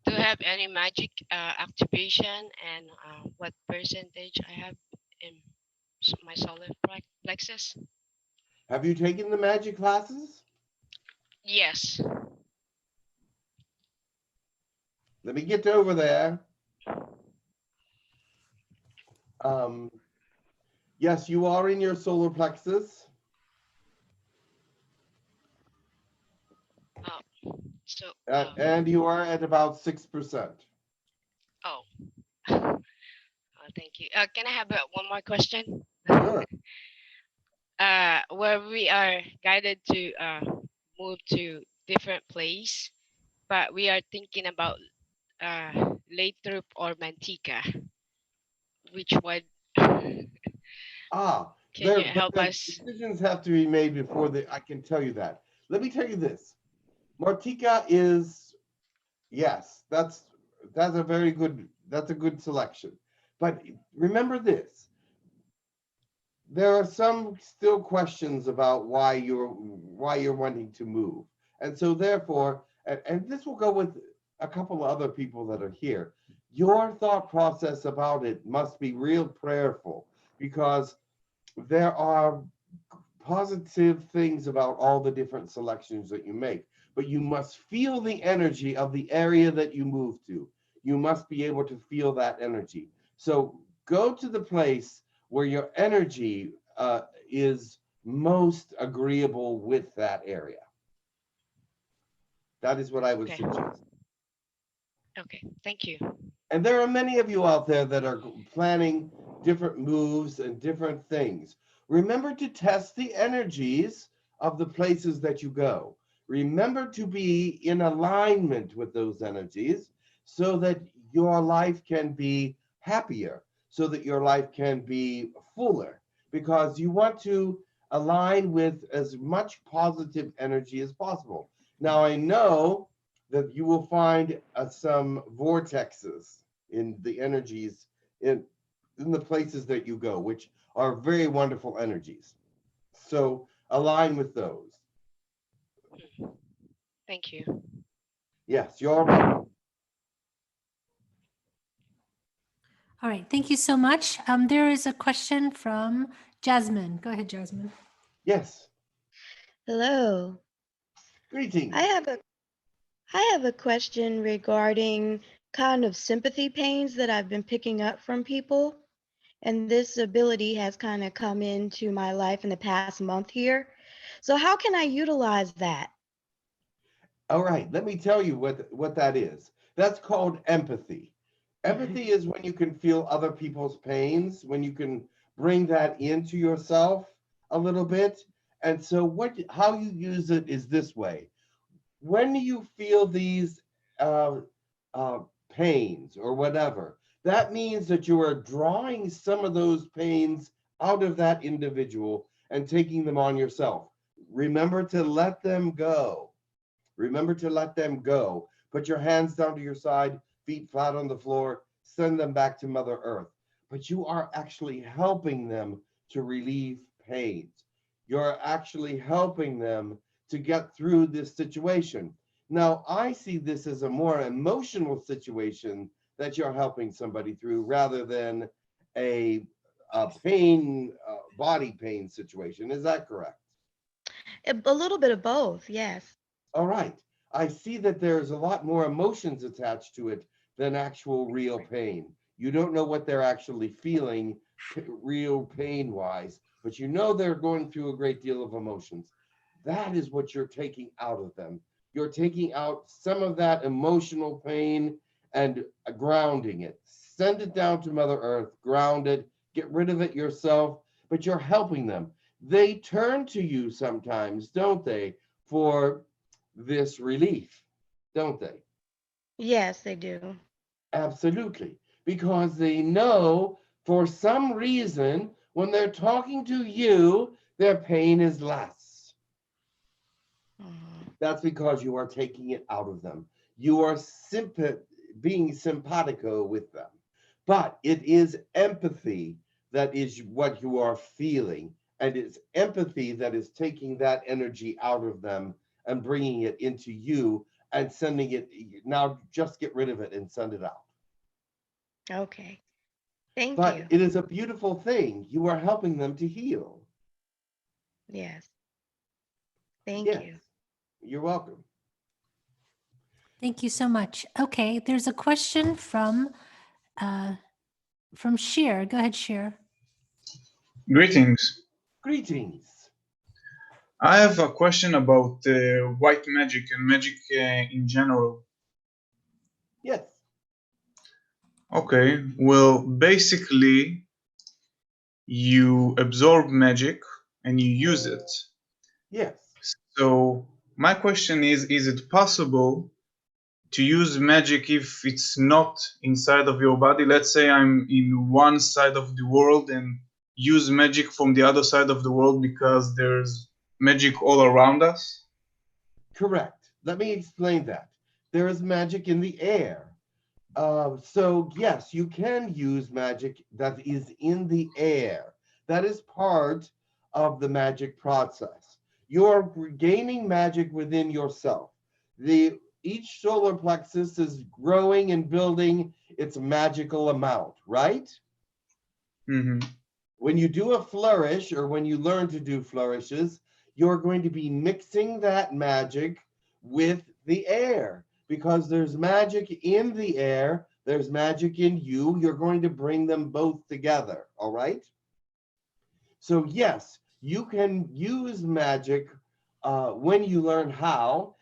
Do you have any magic activation, and what percentage I have in my solar plexus? Have you taken the magic classes? Yes. Let me get over there. Yes, you are in your solar plexus. And you are at about 6%. Oh. Thank you. Can I have one more question? Sure. Where we are guided to move to different place, but we are thinking about Lathrop or Manteca. Which one? Can you help us? Decisions have to be made before I can tell you that. Let me tell you this. Manteca is, yes, that's a very good, that's a good selection. But remember this. There are some still questions about why you're wanting to move. And so therefore, and this will go with a couple of other people that are here. Your thought process about it must be real prayerful, because there are positive things about all the different selections that you make, but you must feel the energy of the area that you move to. You must be able to feel that energy. So go to the place where your energy is most agreeable with that area. That is what I would suggest. Okay, thank you. And there are many of you out there that are planning different moves and different things. Remember to test the energies of the places that you go. Remember to be in alignment with those energies so that your life can be happier, so that your life can be fuller, because you want to align with as much positive energy as possible. Now, I know that you will find some vortexes in the energies in the places that you go, which are very wonderful energies. So align with those. Thank you. Yes, you're welcome. All right, thank you so much. There is a question from Jasmine. Go ahead, Jasmine. Yes. Hello. Greetings. I have a question regarding kind of sympathy pains that I've been picking up from people. And this ability has kind of come into my life in the past month here. So how can I utilize that? All right, let me tell you what that is. That's called empathy. Empathy is when you can feel other people's pains, when you can bring that into yourself a little bit. And so how you use it is this way. When you feel these pains or whatever, that means that you are drawing some of those pains out of that individual and taking them on yourself. Remember to let them go. Remember to let them go. Put your hands down to your side, feet flat on the floor, send them back to Mother Earth. But you are actually helping them to relieve pains. You're actually helping them to get through this situation. Now, I see this as a more emotional situation that you're helping somebody through rather than a pain, body pain situation. Is that correct? A little bit of both, yes. All right. I see that there's a lot more emotions attached to it than actual real pain. You don't know what they're actually feeling real pain wise, but you know they're going through a great deal of emotions. That is what you're taking out of them. You're taking out some of that emotional pain and grounding it. Send it down to Mother Earth, ground it, get rid of it yourself, but you're helping them. They turn to you sometimes, don't they, for this relief, don't they? Yes, they do. Absolutely. Because they know for some reason when they're talking to you, their pain is less. That's because you are taking it out of them. You are being simpatico with them. But it is empathy that is what you are feeling. And it's empathy that is taking that energy out of them and bringing it into you and sending it. Now just get rid of it and send it out. Okay. Thank But you. it is a beautiful thing. You are helping them to heal. Yes. Thank Yes. you. You're welcome. Thank you so much. Okay, there's a question from Sheer. Go ahead, Sheer. Greetings. Greetings. I have a question about white magic and magic in general. Yes. Okay, well, basically, you absorb magic and you use it. Yes. So my question is it possible to use magic if it's not inside of your body? Let's say I'm in one side of the world and use magic from the other side of the world because there's magic all around us? Correct. Let me explain that. There is magic in the air. So yes, you can use magic that is in the air. That is part of the magic process. You are gaining magic within yourself. Each solar plexus is growing and building its magical amount, right? Mm-hmm. When you do a flourish or when you learn to do flourishes, you're going to be mixing that magic with the air because there's magic in the air, there's magic in you. You're going to bring them both together, all right? So yes, you can use magic when you learn how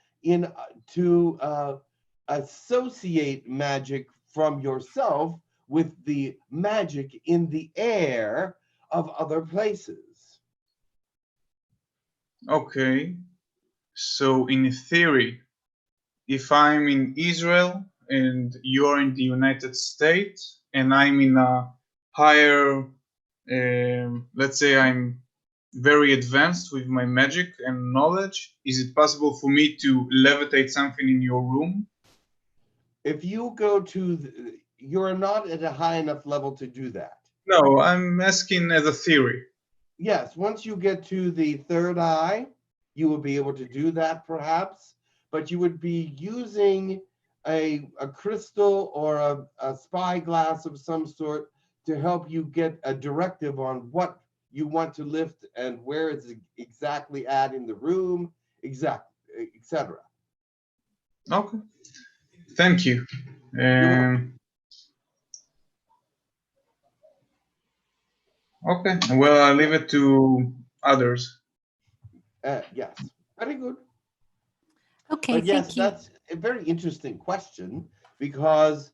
to associate magic from yourself with the magic in the air of other places. Okay, so in theory, if I'm in Israel and you're in the United States and I'm in a higher, let's say I'm very advanced with my magic and knowledge, is it possible for me to levitate something in your room? If you go to, you're not at a high enough level to do that. No, I'm asking as a theory. Yes, once you get to the third eye, you will be able to do that perhaps, but you would be using a crystal or a spyglass of some sort to help you get a directive on what you want to lift and where it's exactly at in the room, etc. Okay, thank you. Okay, well, I'll leave it to others. Yes, very good. Okay, But yes, thank you. that's a very interesting question because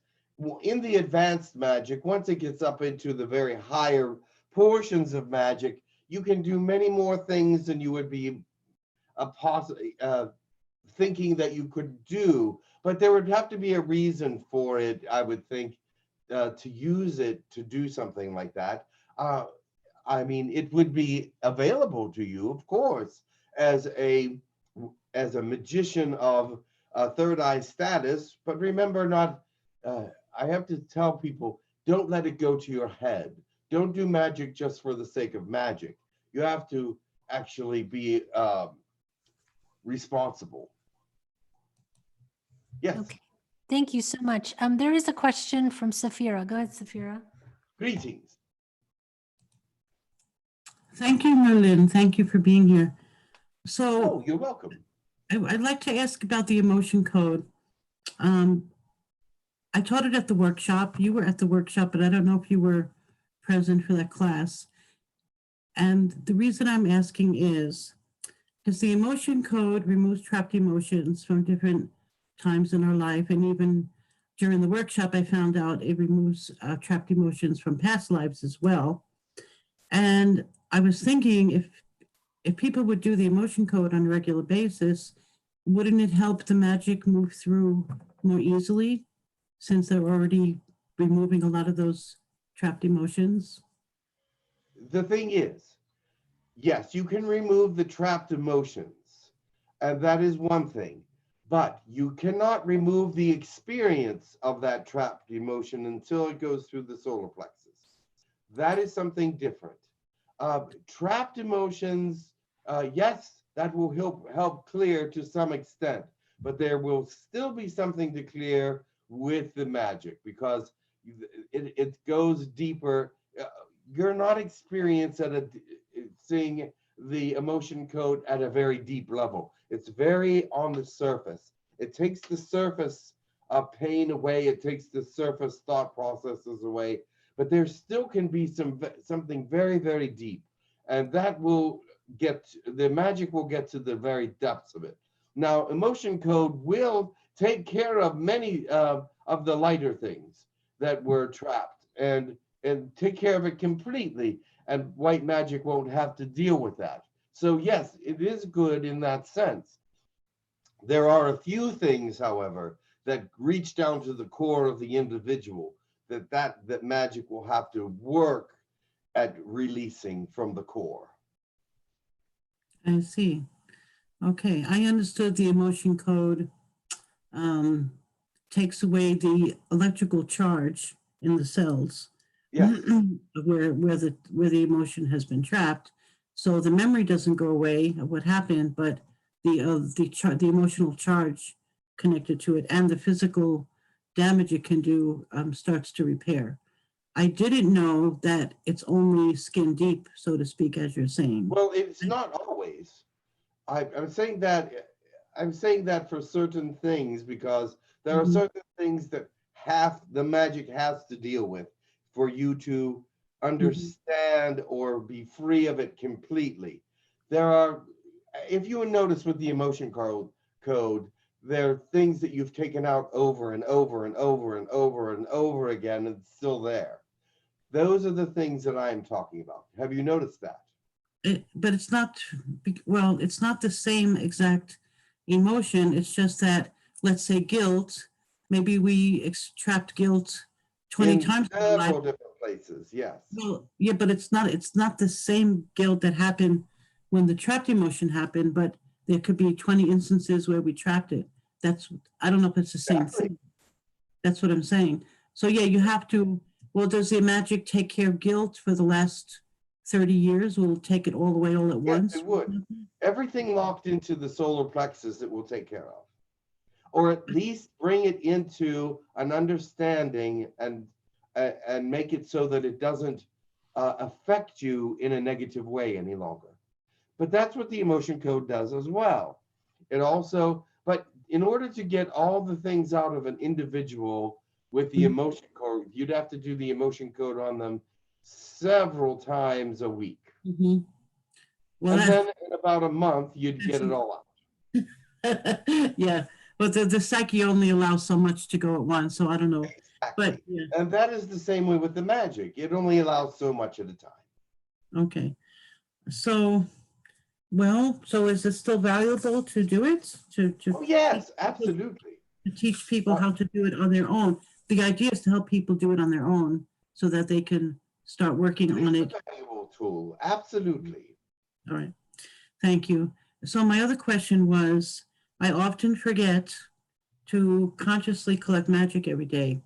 in the advanced magic, once it gets up into the very higher portions of magic, you can do many more things than you would be thinking that you could do. But there would have to be a reason for it, I would think, to use it to do something like that. I mean, it would be available to you, of course, as a magician of third eye status. But remember, I have to tell people, don't let it go to your head. Don't do magic just for the sake of magic. You have to actually be responsible. Yes. Okay. Thank you so much. There is a question from Safira. Go ahead, Safira. Greetings. Thank you, Merlin. Thank you for being here. So, you're welcome. I'd like to ask about the emotion code. I taught it at the workshop. You were at the workshop, but I don't know if you were present for that class. And the reason I'm asking is because the emotion code removes trapped emotions from different times in our life. And even during the workshop, I found out it removes trapped emotions from past lives as well. And I was thinking if people would do the emotion code on a regular basis, wouldn't it help the magic move through more easily since they're already removing a lot of those trapped emotions? The thing is, yes, you can remove the trapped emotions, and that is one thing, but you cannot remove the experience of that trapped emotion until it goes through the solar plexus. That is something different. Trapped emotions, yes, that will help clear to some extent, but there will still be something to clear with the magic because it goes deeper. You're not experienced at seeing the emotion code at a very deep level. It's very on the surface. It takes the surface pain away. It takes the surface thought processes away. But there still can be something very, very deep, and that will the magic will get to the very depths of it. Now, emotion code will take care of many of the lighter things that were trapped and take care of it completely, and white magic won't have to deal with that. So yes, it is good in that sense. There are a few things, however, that reach down to the core of the individual that magic will have to work at releasing from the core. I see. Okay, I understood the emotion code takes away the electrical charge in the cells. Yes. where the emotion has been trapped. So the memory doesn't go away of what happened, but the emotional charge connected to it and the physical damage it can do starts to repair. I didn't know that it's only skin deep, so to speak, as you're saying. Well, it's not always. I'm saying that for certain things because there are certain things that the magic has to deal with for you to understand or be free of it completely. There are, if you notice with the emotion code, there are things that you've taken out over and over and over and over and over again, and it's still there. Those are the things that I'm talking about. Have you noticed that? But it's not, well, it's not the same exact emotion. It's just that, let's say guilt, maybe we trapped guilt 20 times in our life. Several different places, yes. Well, yeah, but it's not the same guilt that happened when the trapped emotion happened, but there could be 20 instances where we trapped it. I don't know if it's the same thing. That's what I'm saying. So yeah, you have to Well, does the magic take care of guilt for the last 30 years? Will it take it all the way all at once? Yes, it would. Everything locked into the solar plexus it will take care of. Or at least bring it into an understanding and make it so that it doesn't affect you in a negative way any longer. But that's what the emotion code does as well. It also, but in order to get all the things out of an individual with the emotion code, you'd have to do the emotion code on them several times a week. Mm-hmm. Well, and then in about a month, you'd get it all out. Yeah, but the psyche only allows so much to go at once, so I don't know. Exactly. But yeah. And that is the same way with the magic. It only allows so much at a time. Okay. So, well, so is it still valuable to do it? Oh, yes, absolutely. To teach people how to do it on their own. The idea is to help people do it on their own so that they can start working on it. It's a valuable tool, absolutely. All right, thank you. So my other question was, I often forget to consciously collect magic every day,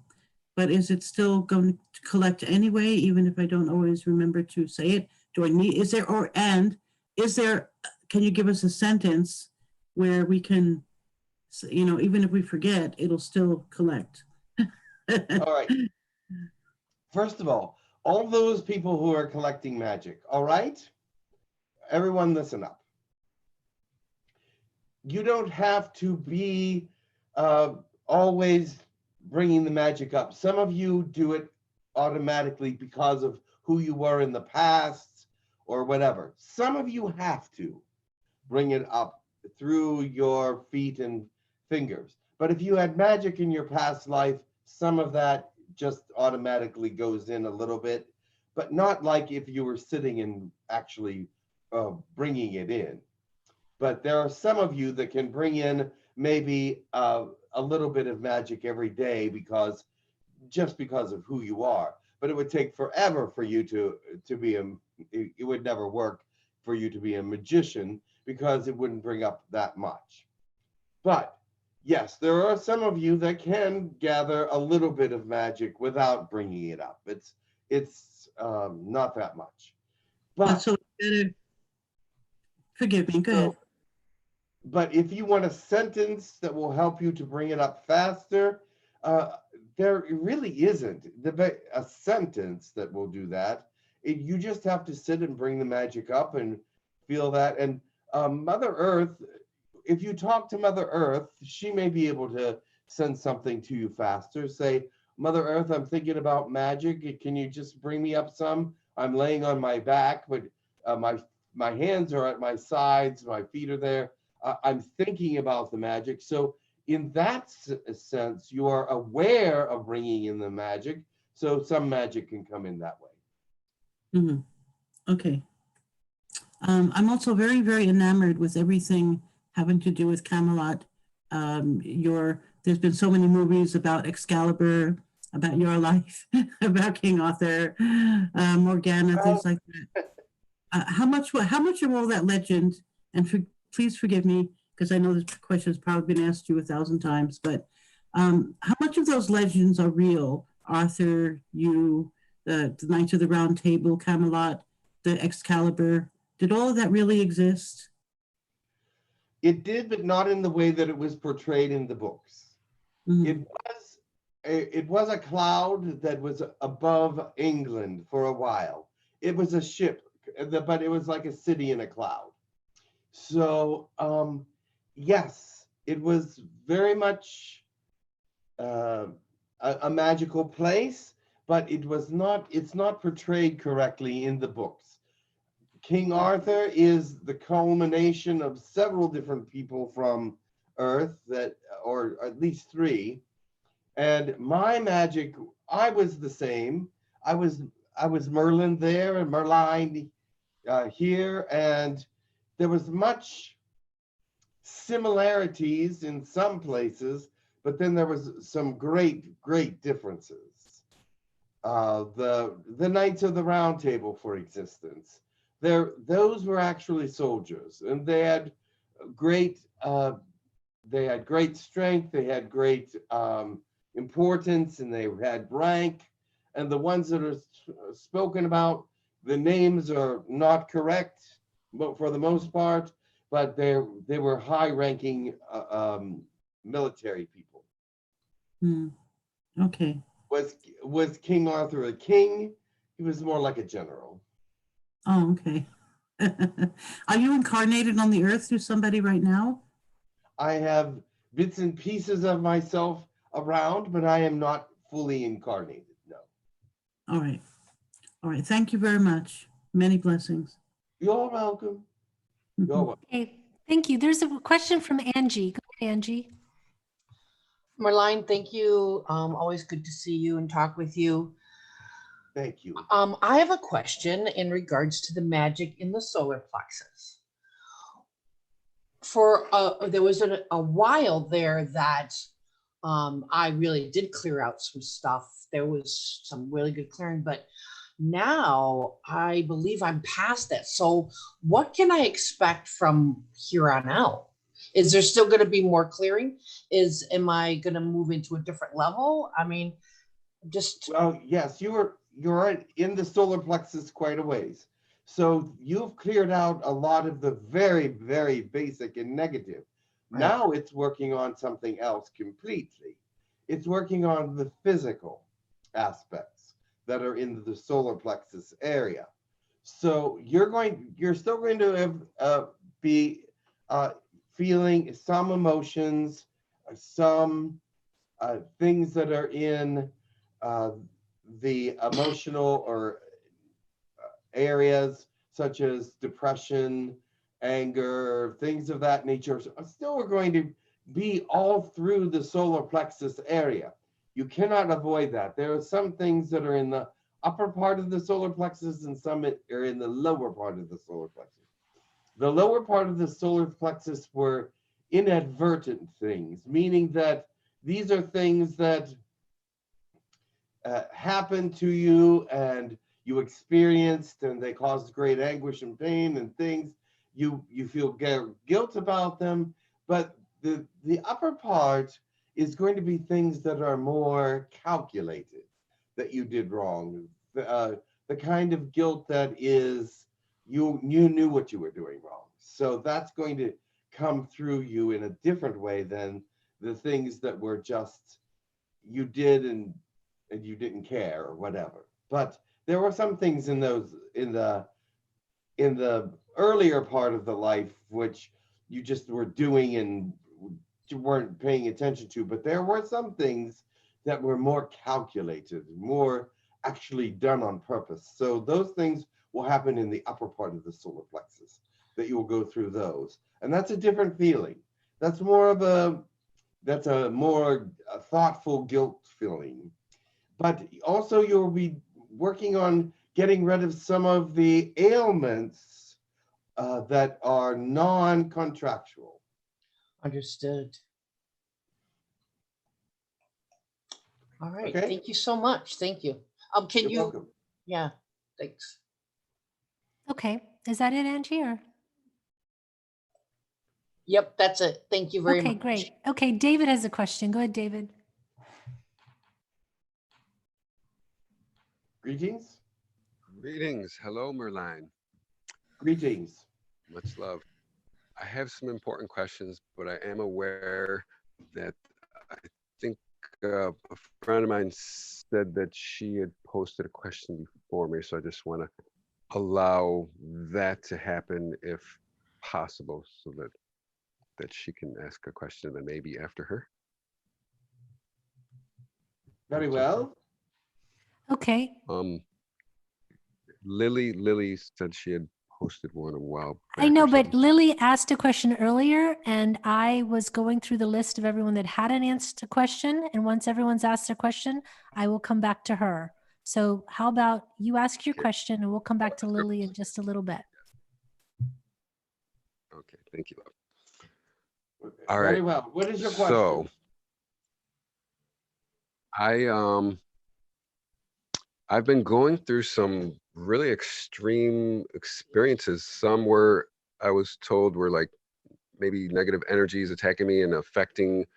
but is it still going to collect anyway, even if I don't always remember to say it? Do I need, is there, can you give us a sentence where we can, you know, even if we forget, it'll still collect? All right. First of all those people who are collecting magic, all right? Everyone listen up. You don't have to be always bringing the magic up. Some of you do it automatically because of who you were in the past or whatever. Some of you have to bring it up through your feet and fingers. But if you had magic in your past life, some of that just automatically goes in a little bit, but not like if you were sitting and actually bringing it in. But there are some of you that can bring in maybe a little bit of magic every day because of who you are. But it would take forever for you to be it would never work for you to be a magician because it wouldn't bring up that much. But yes, there are some of you that can gather a little bit of magic without bringing it up. It's not that much. But so better. Forgive me, go ahead. But if you want a sentence that will help you to bring it up faster, there really isn't a sentence that will do that. You just have to sit and bring the magic up and feel that. And Mother Earth, if you talk to Mother Earth, she may be able to send something to you faster. Say, Mother Earth, I'm thinking about magic. Can you just bring me up some? I'm laying on my back, but my hands are at my sides, my feet are there. I'm thinking about the magic. So in that sense, you are aware of bringing in the magic. So some magic can come in that way. Mm-hmm. Okay. I'm also very, very enamored with everything having to do with Camelot. There's been so many movies about Excalibur, about your life, about King Arthur, Morgana, things like that. How much of all that legend, and please forgive me, because I know this question has probably been asked you 1,000 times, but how much of those legends are real? Arthur, you, the Knights of the Round Table, Camelot, the Excalibur, did all of that really exist? It did, but not in the way that it was portrayed in the books. Mm-hmm. It was a cloud that was above England for a while. It was a ship, but it was like a city in a cloud. So, yes, it was very much a magical place, but it's not portrayed correctly in the books. King Arthur is the culmination of several different people from Earth, or at least 3. And my magic, I was the same. I was Merlin there and Merline here, and there was much similarities in some places, but then there was some great differences. The Knights of the Round Table, for instance, those were actually soldiers, and they had great strength, they had great importance, and they had rank, and the ones that are spoken about, the names are not correct, but for the most part, but they were high-ranking military people. Okay. Was King Arthur a king? He was more like a general. Oh, okay. Are you incarnated on the earth through somebody right now? I have bits and pieces of myself around, but I am not fully incarnated, no. All right. All right. Thank you very much. Many blessings. You're welcome. You're welcome. Okay, thank you. There's a question from Angie. Go ahead, Angie. Merline, thank you. Always good to see you and talk with you. Thank you. I have a question in regards to the magic in the solar plexus. There was a while there that I really did clear out some stuff. There was some really good clearing, but now I believe I'm past that. So what can I expect from here on out? Is there still going to be more clearing? Am I going to move into a different level? I mean, well, yes, you're in the solar plexus quite a ways. So you've cleared out a lot of the very, very basic and negative. Right. Now it's working on something else completely. It's working on the physical aspects that are in the solar plexus area. So you're still going to be feeling some emotions, some things that are in the emotional or areas such as depression, anger, things of that nature. Still are going to be all through the solar plexus area. You cannot avoid that. There are some things that are in the upper part of the solar plexus and some are in the lower part of the solar plexus. The lower part of the solar plexus were inadvertent things, meaning that these are things that happened to you and you experienced, and they caused great anguish and pain and things. You feel guilt about them, but the upper part is going to be things that are more calculated, that you did wrong. The kind of guilt that is, you knew what you were doing wrong. So that's going to come through you in a different way than the things that were just, you did and you didn't care or whatever. But there were some things in the earlier part of the life which you just were doing and you weren't paying attention to, but there were some things that were more calculated, more actually done on purpose. So those things will happen in the upper part of the solar plexus, that you will go through those. And that's a different feeling. That's more of a thoughtful guilt feeling. But also you'll be working on getting rid of some of the ailments that are non-contractual. Understood. All right. Okay. Thank you so much. Thank you. Can you? Welcome. Yeah. Thanks. Okay. Is that it, Angie? Or? Yep, that's it. Thank you very much. Okay, great. Okay, David has a question. Go ahead, David. Greetings. Greetings. Hello, Merline. Greetings. Much love. I have some important questions, but I am aware that I think a friend of mine said that she had posted a question before me, so I just want to allow that to happen if possible, so that she can ask a question and maybe after her. Very well. Okay. Lily said she had posted one a while back. I know, but Lily asked a question earlier, and I was going through the list of everyone that hadn't answered a question. And once everyone's asked their question, I will come back to her. So how about you ask your question, and we'll come back to Lily in just a little bit. Okay, thank you, love. All right. Very well. What is your question? So, I've been going through some really extreme experiences. Some where I was told were like maybe negative energies attacking me and affecting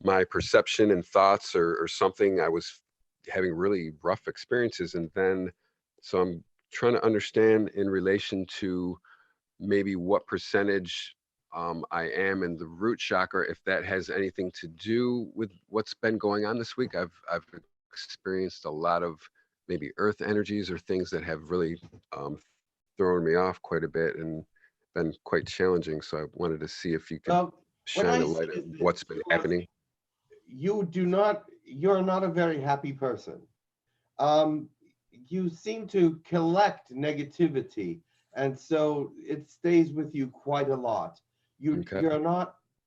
my perception and thoughts or something. I was having really rough experiences. And then, so I'm trying to understand in relation to maybe what percentage I am in the root chakra, if that has anything to do with what's been going on this week. I've experienced a lot of maybe earth energies or things that have really thrown me off quite a bit and been quite challenging. So I wanted to see if you could Well, what shine I a light see on is that what's been happening. you're not a very happy person. You seem to collect negativity, and so it stays with you quite a lot. Okay.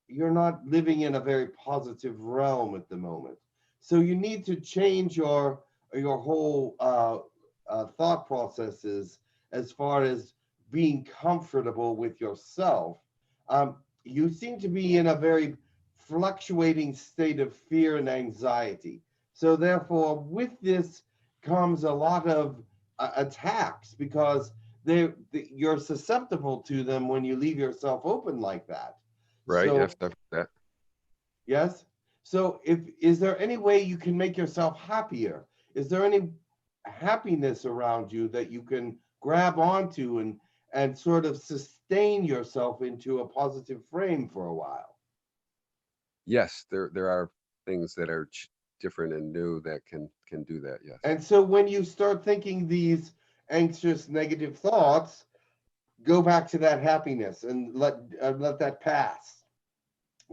You're not living in a very positive realm at the moment. So you need to change your whole thought processes as far as being comfortable with yourself. You seem to be in a very fluctuating state of fear and anxiety. So therefore, with this comes a lot of attacks because you're susceptible to them when you leave yourself open like that. Right. So Yes, I've heard that. yes. So is there any way you can make yourself happier? Is there any happiness around you that you can grab onto and sort of sustain yourself into a positive frame for a while? Yes, there are things that are different and new that can do that. Yes. And so when you start thinking these anxious, negative thoughts, go back to that happiness and let that pass.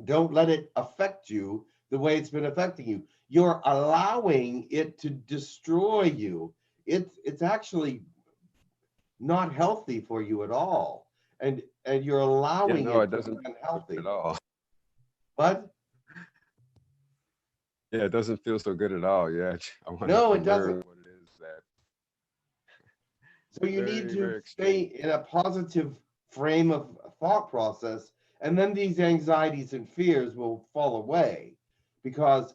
Don't let it affect you the way it's been affecting you. You're allowing it to destroy you. It's actually not healthy for you at all. And you're Yeah, allowing no, it it to doesn't be feel unhealthy. good at all. But Yeah, it doesn't feel so good at all. Yeah, I want no, to it doesn't. learn what it is that. So you Very, need to very stay extreme. in a positive frame of thought process, and then these anxieties and fears will fall away because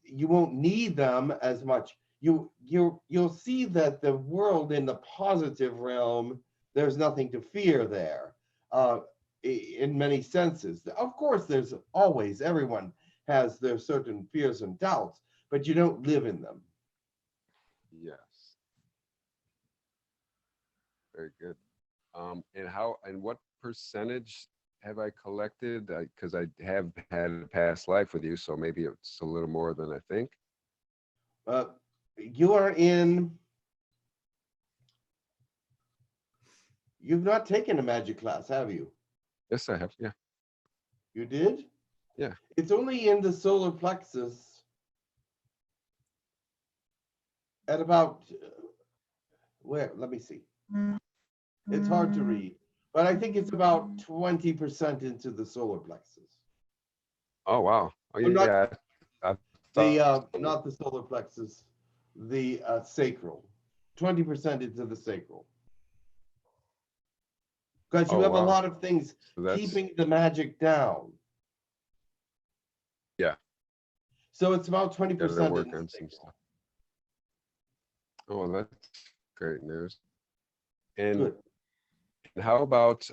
you won't need them as much. You'll see that the world in the positive realm, there's nothing to fear there, in many senses. Of course, there's always, everyone has their certain fears and doubts, but you don't live in them. Yes. Very good. And what percentage have I collected? Because I have had a past life with you, so maybe it's a little more than I think. You are you've not taken a magic class, have you? Yes, I have. Yeah. You did? Yeah. It's only in the solar plexus at about, where, let me see. It's hard to read, but I think it's about 20% into the solar plexus. Oh wow. Oh I'm not yeah. I thought not the solar plexus, the sacral. 20% into the sacral. Because you Oh have a wow. lot of things So that's keeping the magic down. yeah. So it's about 20% Gotta in work the on some sacral. stuff. Oh, that's great news. And Good. how about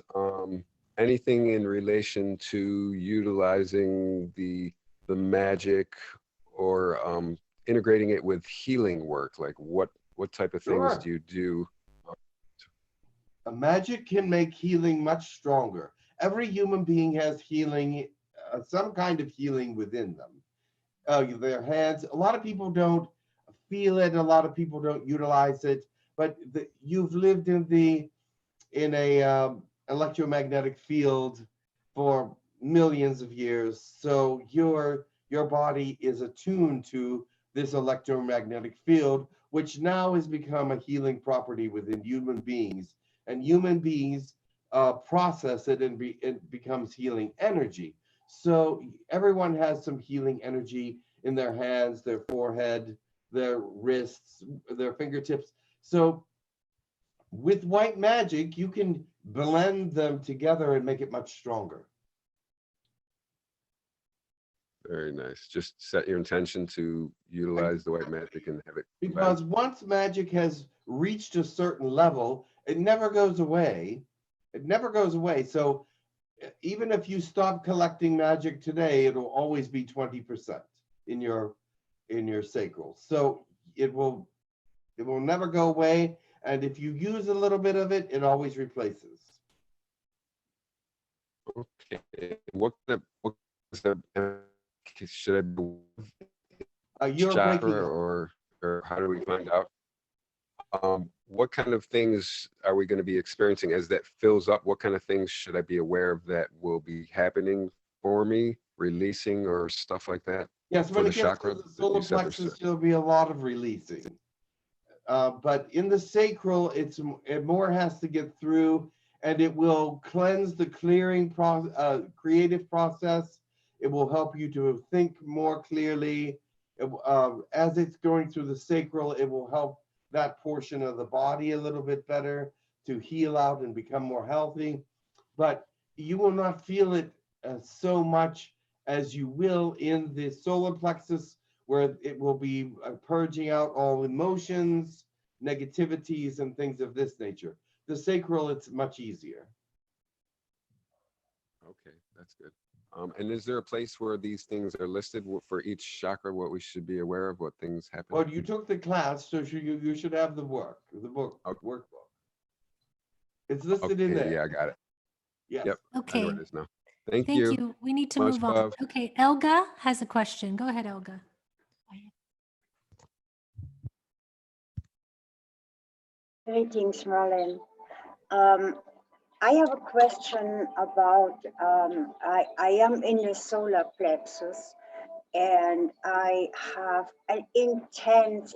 anything in relation to utilizing the magic or integrating it with healing work? Like what type of things Sure. do you do? A magic can make healing much stronger. Every human being has healing, some kind of healing within them. Their hands, a lot of people don't feel it, a lot of people don't utilize it, but you've lived in a electromagnetic field for millions of years, so your body is attuned to this electromagnetic field, which now has become a healing property within human beings, and human beings process it and it becomes healing energy. So everyone has some healing energy in their hands, their forehead, their wrists, their fingertips. So with white magic, you can blend them together and make it much stronger. Very nice. Just set your intention to utilize the white magic and have it come back. Because once magic has reached a certain level, it never goes away. It never goes away. So even if you stop collecting magic today, it'll always be 20% in your sacral. So it will never go away. And if you use a little bit of it, it always replaces. Okay. What should I do? You're Chakra, breaking up. or how do we find out? What kind of things are we going to be experiencing as that fills up? What kind of things should I be aware of that will be happening for me, releasing or stuff like that? Yes, when it gets to the solar plexus, there'll be a lot of releasing. But in the sacral, it more has to get through, and it will cleanse the clearing creative process. It will help you to think more clearly. As it's going through the sacral, it will help that portion of the body a little bit better to heal out and become more healthy. But you will not feel it so much as you will in the solar plexus, where it will be purging out all emotions, negativities, and things of this nature. The sacral, it's much easier. Okay, that's good. And is there a place where these things are listed for each chakra, what we should be aware of, what things happen? Well, you took the class, so you should have the workbook. It's listed in there. Yeah, I got it. Yes. Yep. Okay. I know where it is now. Thank Thank you. you. We need to Much move on. love. Okay, Elga has a question. Go ahead, Elga. Greetings, Marlene. I have a question about, I am in the solar plexus and I have an intense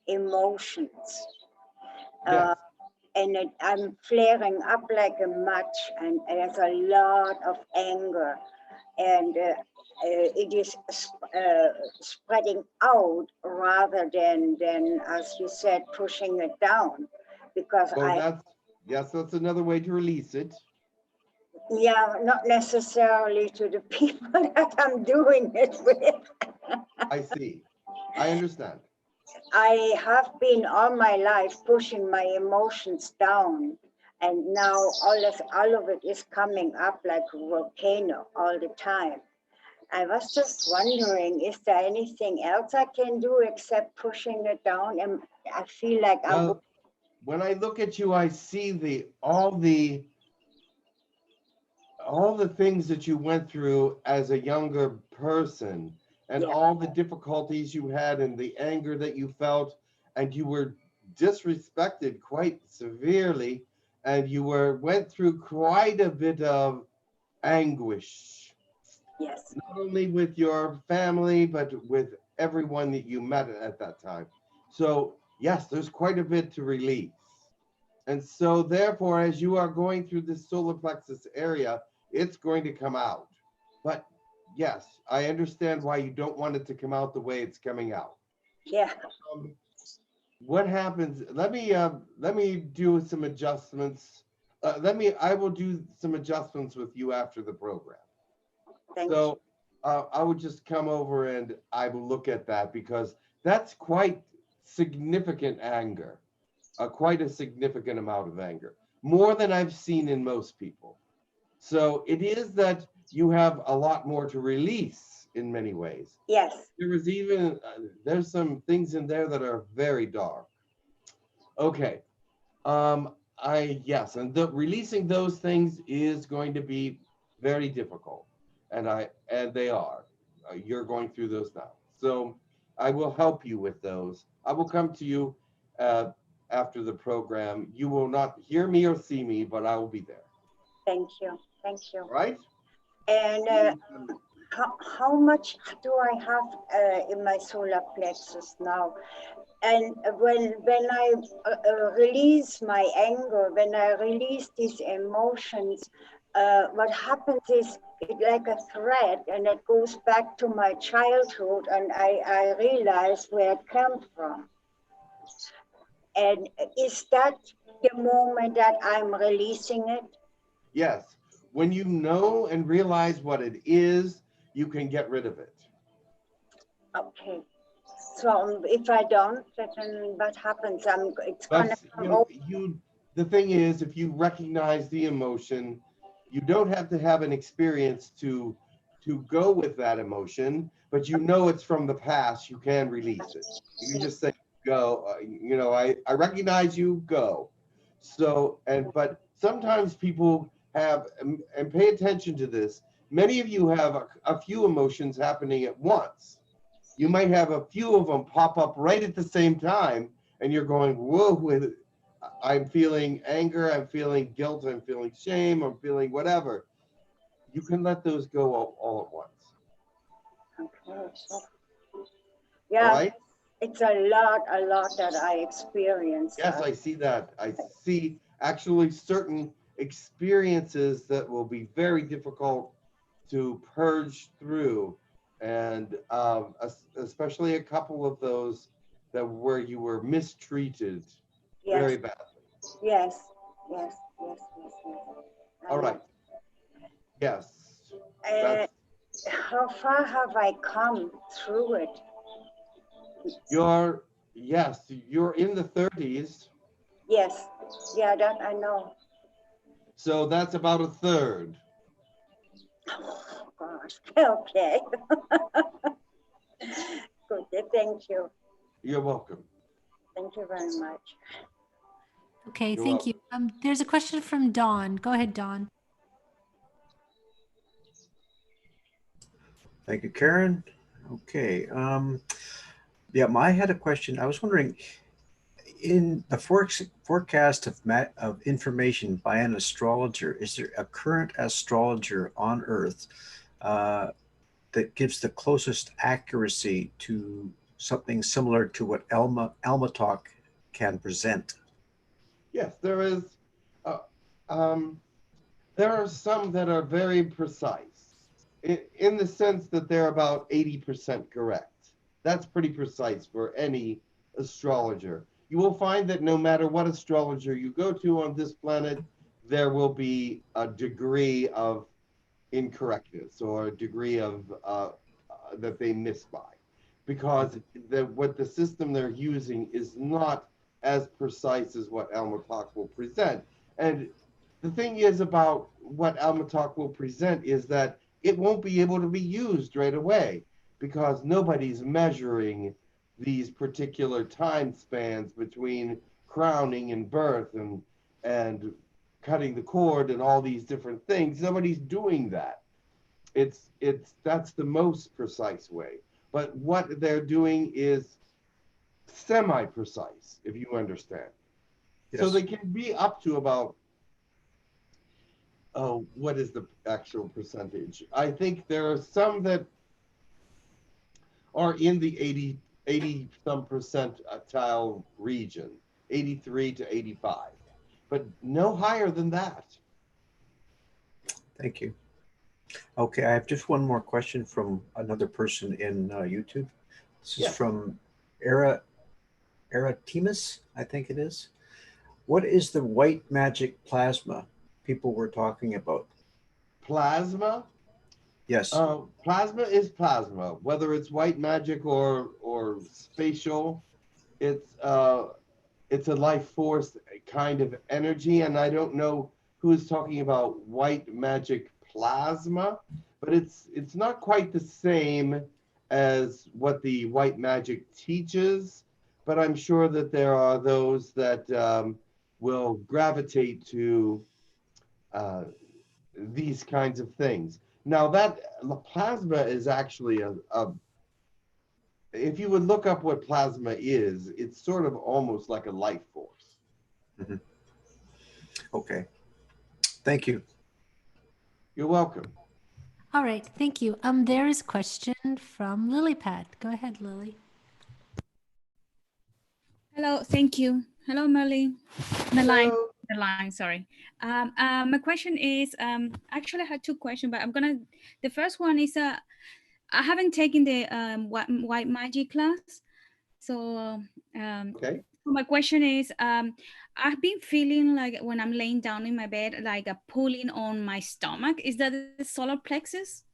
emotions. And I'm flaring up like a match, and there's a lot of anger, and it is spreading out rather than, as you said, pushing it down, because that's another way to release it. Yeah, not necessarily to the people that I'm doing it with. I see. I understand. I have been all my life pushing my emotions down, and now all of it is coming up like a volcano all the time. I was just wondering, is there anything else I can do except pushing it down? And I feel like when I look at you, I see all the things that you went through as a younger person, and all the difficulties you had and the anger that you felt, and you were disrespected quite severely, and you went through quite a bit of anguish. Yes. Not only with your family, but with everyone that you met at that time. So yes, there's quite a bit to release. And so therefore, as you are going through this solar plexus area, it's going to come out. But yes, I understand why you don't want it to come out the way it's coming out. Yeah. What happens? Let me do some adjustments. I will do some adjustments with you after the program. Thank you. I would just come over and I will look at that, because that's quite significant anger, quite a significant amount of anger, more than I've seen in most people. So it is that you have a lot more to release in many ways. Yes. There is even, there's some things in there that are very dark. Okay. Yes, and releasing those things is going to be very difficult. And they are. You're going through those now. So I will help you with those. I will come to you after the program. You will not hear me or see me, but I will be there. Thank you. Thank you. Right? And how much do I have in my solar plexus now? And when I release my anger, when I release these emotions, what happens is it's like a thread, and it goes back to my childhood, and I realize where it comes from. And is that the moment that I'm releasing it? Yes. When you know and realize what it is, you can get rid of it. Okay. So if I don't, then what happens? The thing is, if you recognize the emotion, you don't have to have an experience to to go with that emotion, but you know it's from the past, you can release it. You just say, go, I recognize you, go. So, but sometimes people have, and pay attention to this, many of you have a few emotions happening at once. You might have a few of them pop up right at the same time, and you're going, whoa, I'm feeling anger, I'm feeling guilt, I'm feeling shame, I'm feeling whatever. You can let those go all at once. Okay. Yeah, all right? it's a lot that I experienced. Yes, I see that. I see actually certain experiences that will be very difficult to purge through, and especially a couple of those that where you were mistreated very badly. Yes. All right. Yes. How far have I come through it? You're in the 30s. Yes. Yeah, that I know. So that's about a third. Oh, gosh. Okay. Good. Thank you. You're welcome. Thank you very much. Okay, You're thank you. There's a question from Dawn. Go ahead, Dawn. Thank you, Karen. Okay. Yeah, I had a question. I was wondering, in the forecast of information by an astrologer, is there a current astrologer on Earth that gives the closest accuracy to something similar to what Alma Talk can present? Yes, there is. There are some that are very precise in the sense that they're about 80% correct. That's pretty precise for any astrologer. You will find that no matter what astrologer you go to on this planet, there will be a degree of incorrectness or a degree of that they miss by, because what the system they're using is not as precise as what Alma Talk will present. And the thing is about what Alma Talk will present is that it won't be able to be used right away because nobody's measuring these particular time spans between crowning and birth and cutting the cord and all these different things. Nobody's doing that. That's the most precise way. But what they're doing is semi-precise, if you understand. Yes. So they can be up to about, what is the actual percentage? I think there are some that are in the 80 some percentile region, 83 to 85, but no higher than that. Thank you. Okay, I have just one more question from another person in YouTube. This is from Eratimus, I think it is. What is the white magic plasma people were talking about? Plasma? Yes. Plasma is plasma, whether it's white magic or spatial. It's a life force kind of energy, and I don't know who is talking about white magic plasma, but it's not quite the same as what the white magic teaches. But I'm sure that there are those that will gravitate to these kinds of things. Now that plasma is actually if you would look up what plasma is, it's sort of almost like a life force. Mm-hmm. Okay. Thank you. You're welcome. All right, thank you. There is a question from Lilypad. Go ahead, Lily. Hello, thank you. Hello, Merlin. Line, sorry. My question is, actually I had two questions, but the first one is, I haven't taken the white magic class. So, okay. So my question is, I've been feeling like when I'm laying down in my bed, like a pulling on my stomach. Is that the solar plexus?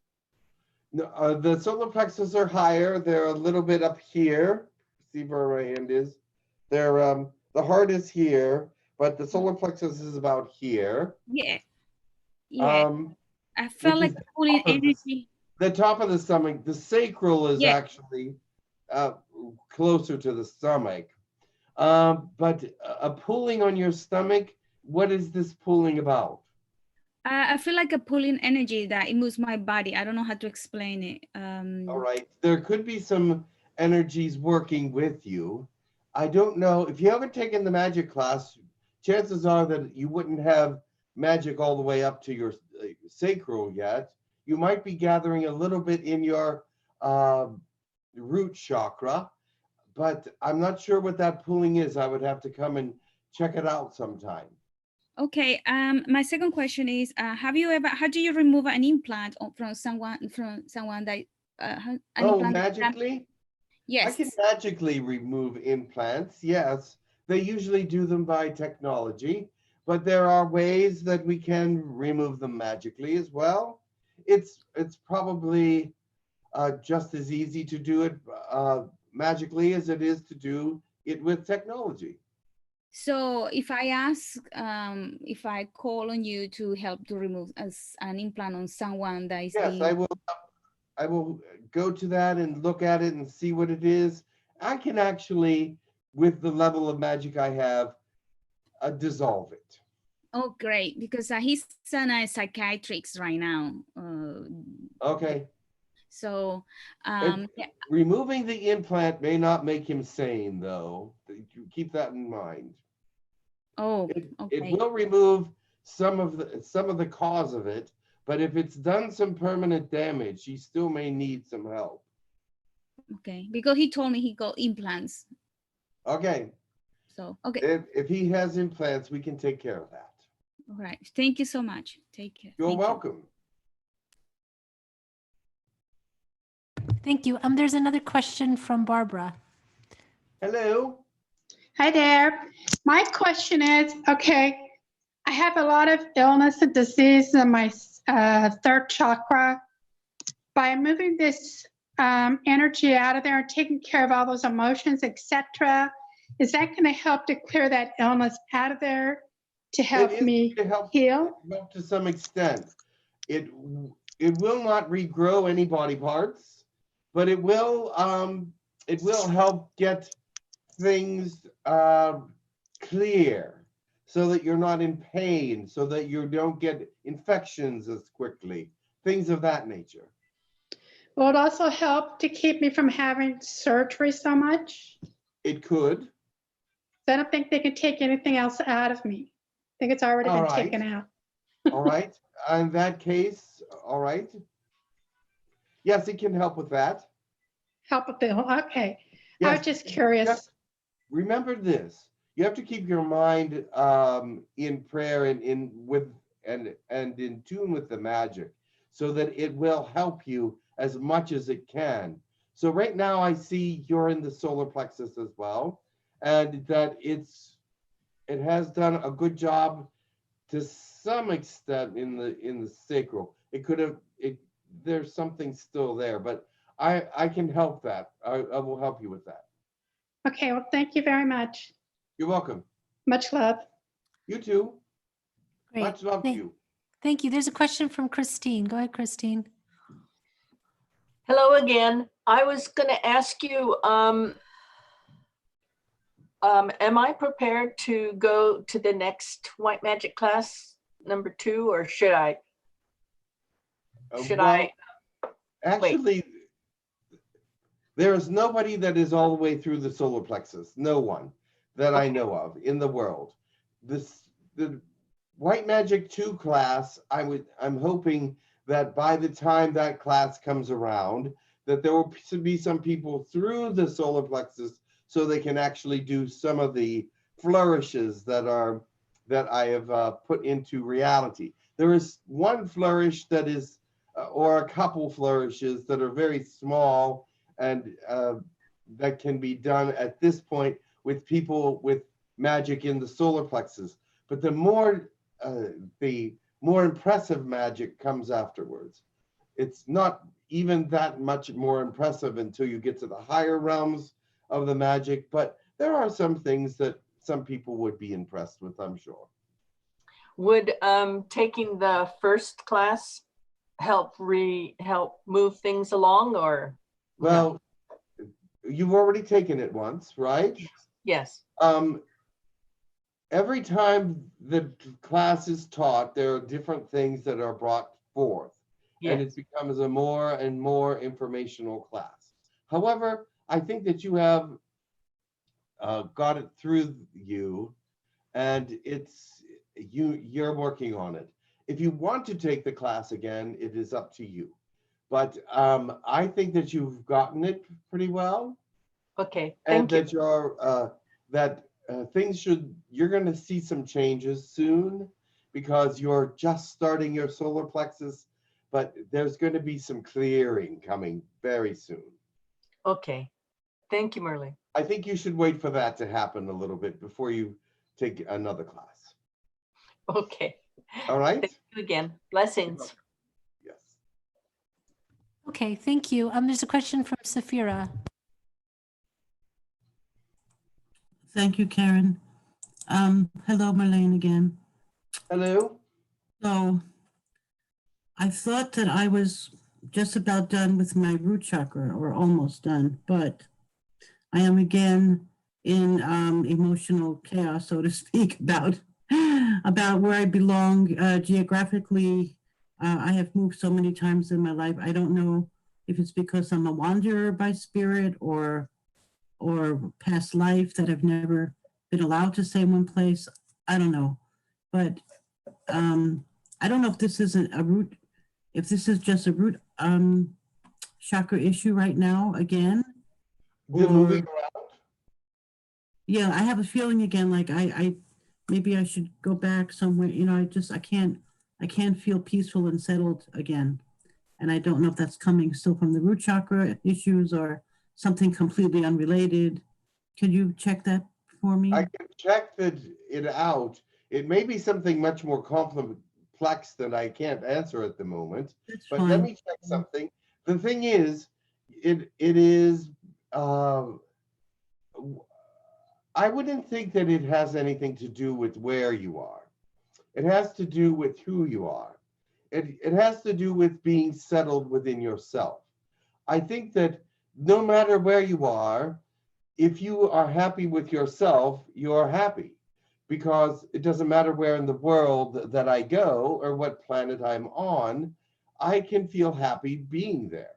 No, the solar plexus are higher. They're a little bit up here. See where my hand is? They're the heart is here, but the solar plexus is about here. Yeah. Yeah. I felt like pulling energy. The top of the stomach, the sacral is Yeah. actually closer to the stomach. But a pulling on your stomach, what is this pulling about? I feel like a pulling energy that it moves my body. I don't know how to explain it. All right. There could be some energies working with you. I don't know. If you haven't taken the magic class, chances are that you wouldn't have magic all the way up to your sacral yet. You might be gathering a little bit in your root chakra, but I'm not sure what that pulling is. I would have to come and check it out sometime. Okay. My second question is, how do you remove an implant from someone that an implant Magically? Yes. I can magically remove implants. Yes, they usually do them by technology, but there are ways that we can remove them magically as well. It's probably just as easy to do it magically as it is to do it with technology. So if I ask, if I call on you to help to remove an implant on someone that is Yes, I will go to that and look at it and see what it is. I can actually, with the level of magic I have, dissolve it. Oh, great, because he's a psychiatrist right now. Okay. So, yeah. Removing the implant may not make him sane, though. Keep that in mind. Oh, it will remove some of the cause of it, but if it's done some permanent damage, he still may need some help. Okay, because he told me he got implants. Okay. So, okay. If he has implants, we can take care of that. All right. Thank you so much. Take care. You're welcome. Thank you. There's another question from Barbara. Hello. Hi there. My question is, okay, I have a lot of illness and disease in my third chakra. By moving this energy out of there and taking care of all those emotions, etc., is that going to help to clear that illness out of there to help me heal? Help to some extent. It will not regrow any body parts, but it will help get things clear so that you're not in pain, so that you don't get infections as quickly, things of that nature. Will it also help to keep me from having surgery so much? It could. I don't think they can take anything else out of me. I think it's already been taken out. All right. In that case, all right. Yes, it can help with that. Help with the, okay. Yes. I was just curious. Remember this. You have to keep your mind in prayer and in tune with the magic so that it will help you as much as it can. So right now I see you're in the solar plexus as well, and that it has done a good job to some extent in the sacral. It could have there's something still there, but I can help that. I will help you with that. Okay, well, thank you very much. You're welcome. Much love. You too. Great. Much love to you. Thank you. There's a question from Christine. Go ahead, Christine. Hello again. I was going to ask you, am I prepared to go to the next white magic class, number 2, or should I? Actually, there is nobody that is all the way through the solar plexus. No one that I know of in the world. The White Magic 2 class, I'm hoping that by the time that class comes around, that there will be some people through the solar plexus so they can actually do some of the flourishes that I have put into reality. There is one flourish that is, or a couple flourishes that are very small and that can be done at this point with people with magic in the solar plexus. But the more impressive magic comes afterwards. It's not even that much more impressive until you get to the higher realms of the magic, but there are some things that some people would be impressed with, I'm sure. Would taking the first class help move things along, or Well, you've already taken it once, right? yes. Every time the class is taught, there are different things that are brought forth, and it becomes a more and more informational class. However, I think that you have got it through you, and you're working on it. If you want to take the class again, it is up to you. But I think that you've gotten it pretty well. Okay, and thank you. That you're going to see some changes soon, because you're just starting your solar plexus, but there's going to be some clearing coming very soon. Okay, thank you, Merle. I think you should wait for that to happen a little bit before you take another class. Okay. All right. Thank you again. Blessings. Yes. Okay, thank you. There's a question from Safira. Thank you, Karen. Hello, Marlene again. Hello. So I thought that I was just about done with my root chakra, or almost done, but I am again in emotional chaos, so to speak, about where I belong geographically. I have moved so many times in my life. I don't know if it's because I'm a wanderer by spirit, or past life that I've never been allowed to stay in one place. I don't know, but I don't know if this is a root, if this is just a root chakra issue right now again. You're moving around? Yeah, I have a feeling again, like I maybe I should go back somewhere. You know, I can't feel peaceful and settled again. And I don't know if that's coming still from the root chakra issues or something completely unrelated. Could you check that for me? I can check it out. It may be something much more complex that I can't answer at the moment. That's but fine. let me check something. The thing is, it is. I wouldn't think that it has anything to do with where you are. It has to do with who you are. It has to do with being settled within yourself. I think that no matter where you are, if you are happy with yourself, you are happy, because it doesn't matter where in the world that I go or what planet I'm on, I can feel happy being there.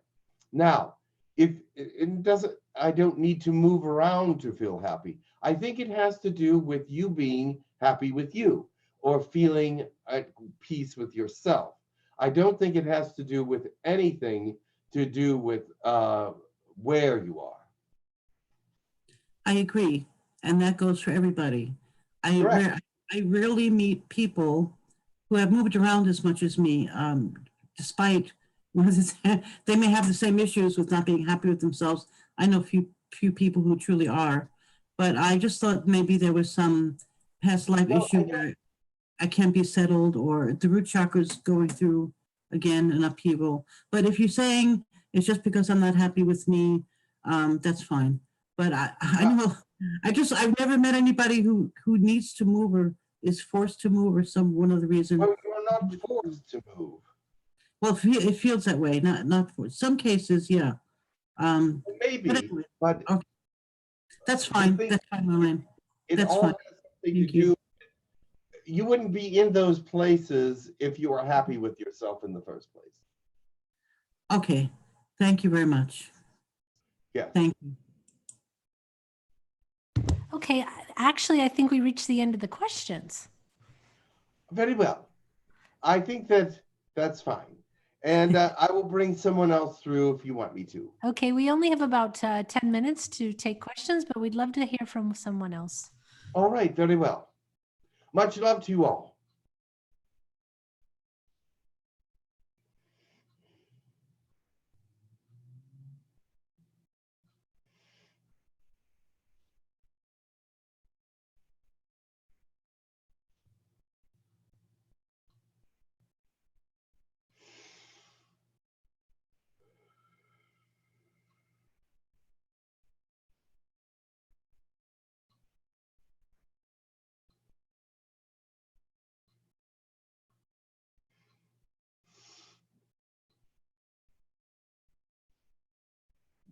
Now, if it doesn't, I don't need to move around to feel happy. I think it has to do with you being happy with you, or feeling at peace with yourself. I don't think it has to do with anything to do with where you are. I agree, and that goes for everybody. I rarely meet people who have moved around as much as me, despite they may have the same issues with not being happy with themselves. I know few people who truly are, but I just thought maybe there was some past life issue where I can't be settled, or the root chakra's going through again an upheaval. But if you're saying it's just because I'm not happy with me, that's fine. But I know I've never met anybody who needs to move or is forced to move, or one other reason. Well, you're not forced to move. Well, it feels that way. Not for some cases, yeah. Maybe, but anyway, but okay. That's fine. That's fine, Marlene. It That's all fine. has something to do. You wouldn't be in those places if you were happy with yourself in the first place. Okay. Thank you very much. Yes. Thank you. Okay, actually, I think we reached the end of the questions. Very well. I think that's fine. And I will bring someone else through if you want me to. Okay, we only have about 10 minutes to take questions, but we'd love to hear from someone else. All right, very well. Much love to you all.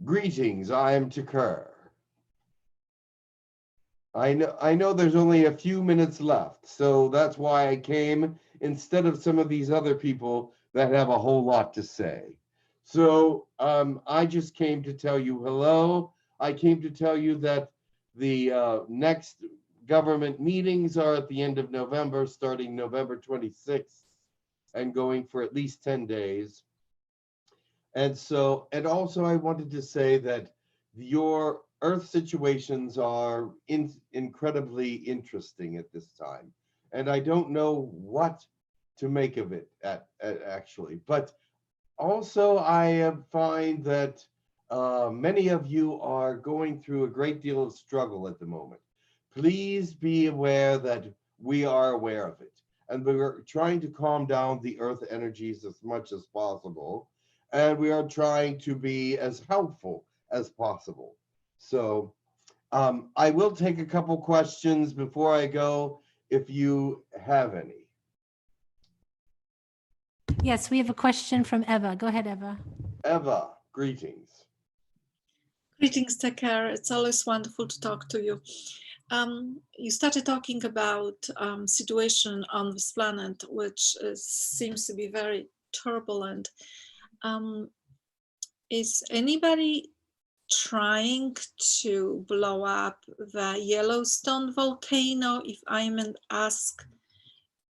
Greetings, I am Takur. I know there's only a few minutes left, so that's why I came instead of some of these other people that have a whole lot to say. So I just came to tell you hello. I came to tell you that the next government meetings are at the end of November, starting November 26th and going for at least 10 days. And also I wanted to say that your Earth situations are incredibly interesting at this time. And I don't know what to make of it actually. But also I find that many of you are going through a great deal of struggle at the moment. Please be aware that we are aware of it. And we're trying to calm down the Earth energies as much as possible. And we are trying to be as helpful as possible. So I will take a couple questions before I go, if you have any. Yes, we have a question from Eva. Go ahead, Eva. Eva, greetings. Greetings, Takur. It's always wonderful to talk to you. You started talking about situation on this planet, which seems to be very turbulent. Is anybody trying to blow up the Yellowstone volcano, if I may ask,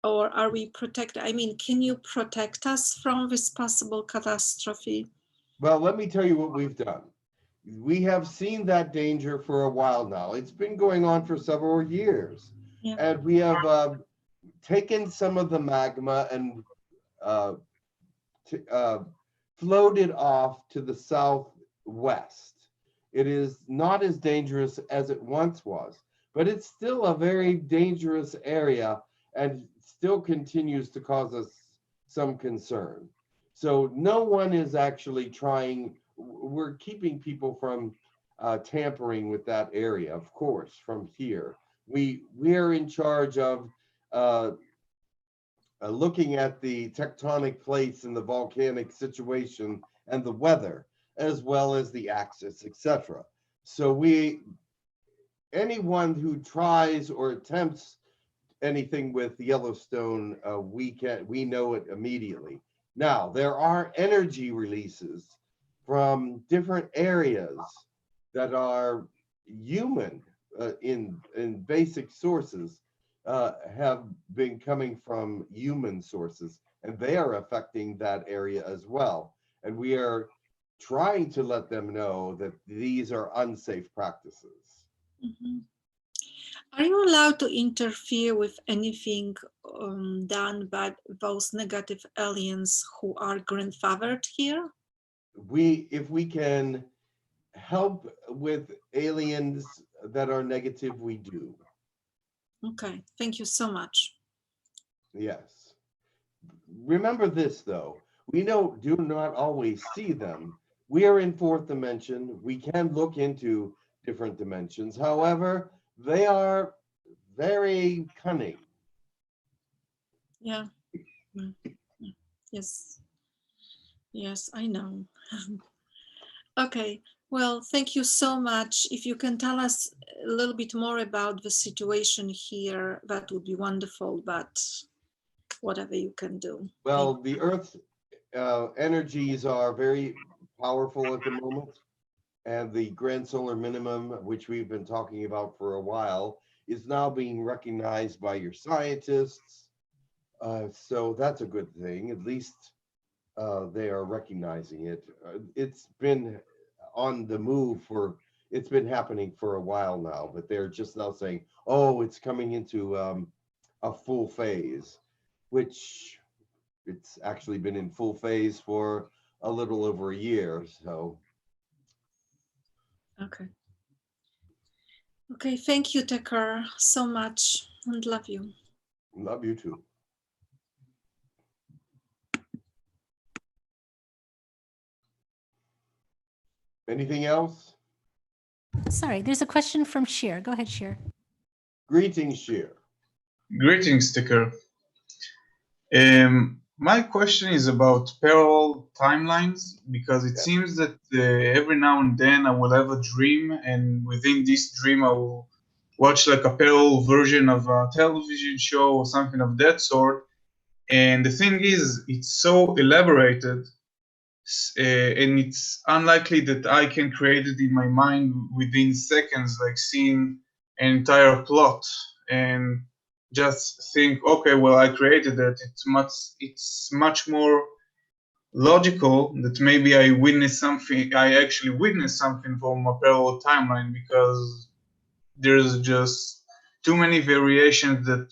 or are we protected? I mean, can you protect us from this possible catastrophe? Well, let me tell you what we've done. We have seen that danger for a while now. It's been going on for several years. Yeah. And we have taken some of the magma and floated off to the southwest. It is not as dangerous as it once was, but it's still a very dangerous area and still continues to cause us some concern. So no one is actually trying, we're keeping people from tampering with that area, of course, from here. We're in charge of looking at the tectonic plates and the volcanic situation and the weather, as well as the axis, etc. So anyone who tries or attempts anything with Yellowstone, we know it immediately. Now, there are energy releases from different areas that are human in basic sources, have been coming from human sources, and they are affecting that area as well. And we are trying to let them know that these are unsafe practices. Mm-hmm. Are you allowed to interfere with anything done by those negative aliens who are grandfathered here? If we can help with aliens that are negative, we do. Okay, thank you so much. Yes. Remember this, though. We do not always see them. We are in fourth dimension. We can look into different dimensions. However, they are very cunning. Yeah. Yes. Yes, I know. Okay. Well, thank you so much. If you can tell us a little bit more about the situation here, that would be wonderful, but whatever you can do. Well, the Earth's energies are very powerful at the moment, and the grand solar minimum, which we've been talking about for a while, is now being recognized by your scientists. So that's a good thing. At least they are recognizing it. It's been on the move it's been happening for a while now, but they're just now saying, oh, it's coming into a full phase, which it's actually been in full phase for a little over a year. So. Okay. Okay, thank you, Takur, so much, and love you. Love you too. Anything else? Sorry, there's a question from Sheer. Go ahead, Sheer. Greetings, Sheer. Greetings, Takur. My question is about parallel timelines, because it seems that every now and then I will have a dream, and within this dream I will watch like a parallel version of a television show or something of that sort. And the thing is, it's so elaborated, and it's unlikely that I can create it in my mind within seconds, like seeing an entire plot and just think, okay, well, I created it. It's much more logical that maybe I actually witnessed something from a parallel timeline, because there's just too many variations that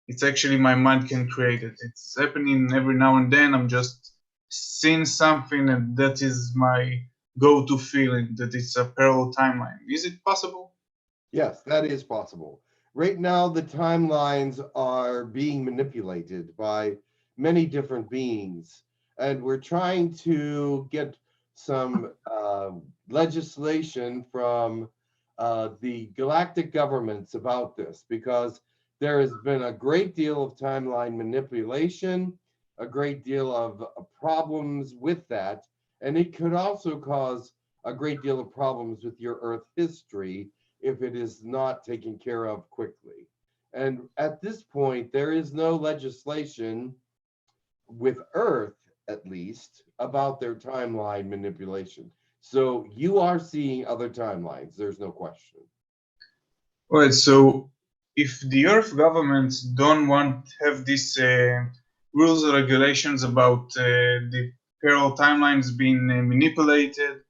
it's actually my mind can create it. It's happening every now and then. I'm just seeing something, and that is my go-to feeling that it's a parallel timeline. Is it possible? Yes, that is possible. Right now, the timelines are being manipulated by many different beings, and we're trying to get some legislation from the galactic governments about this, because there has been a great deal of timeline manipulation, a great deal of problems with that, and it could also cause a great deal of problems with your Earth history if it is not taken care of quickly. And at this point, there is no legislation with Earth, at least, about their timeline manipulation. So you are seeing other timelines, there's no question. Right, so if the Earth governments don't want to have these rules and regulations about the parallel timelines being manipulated,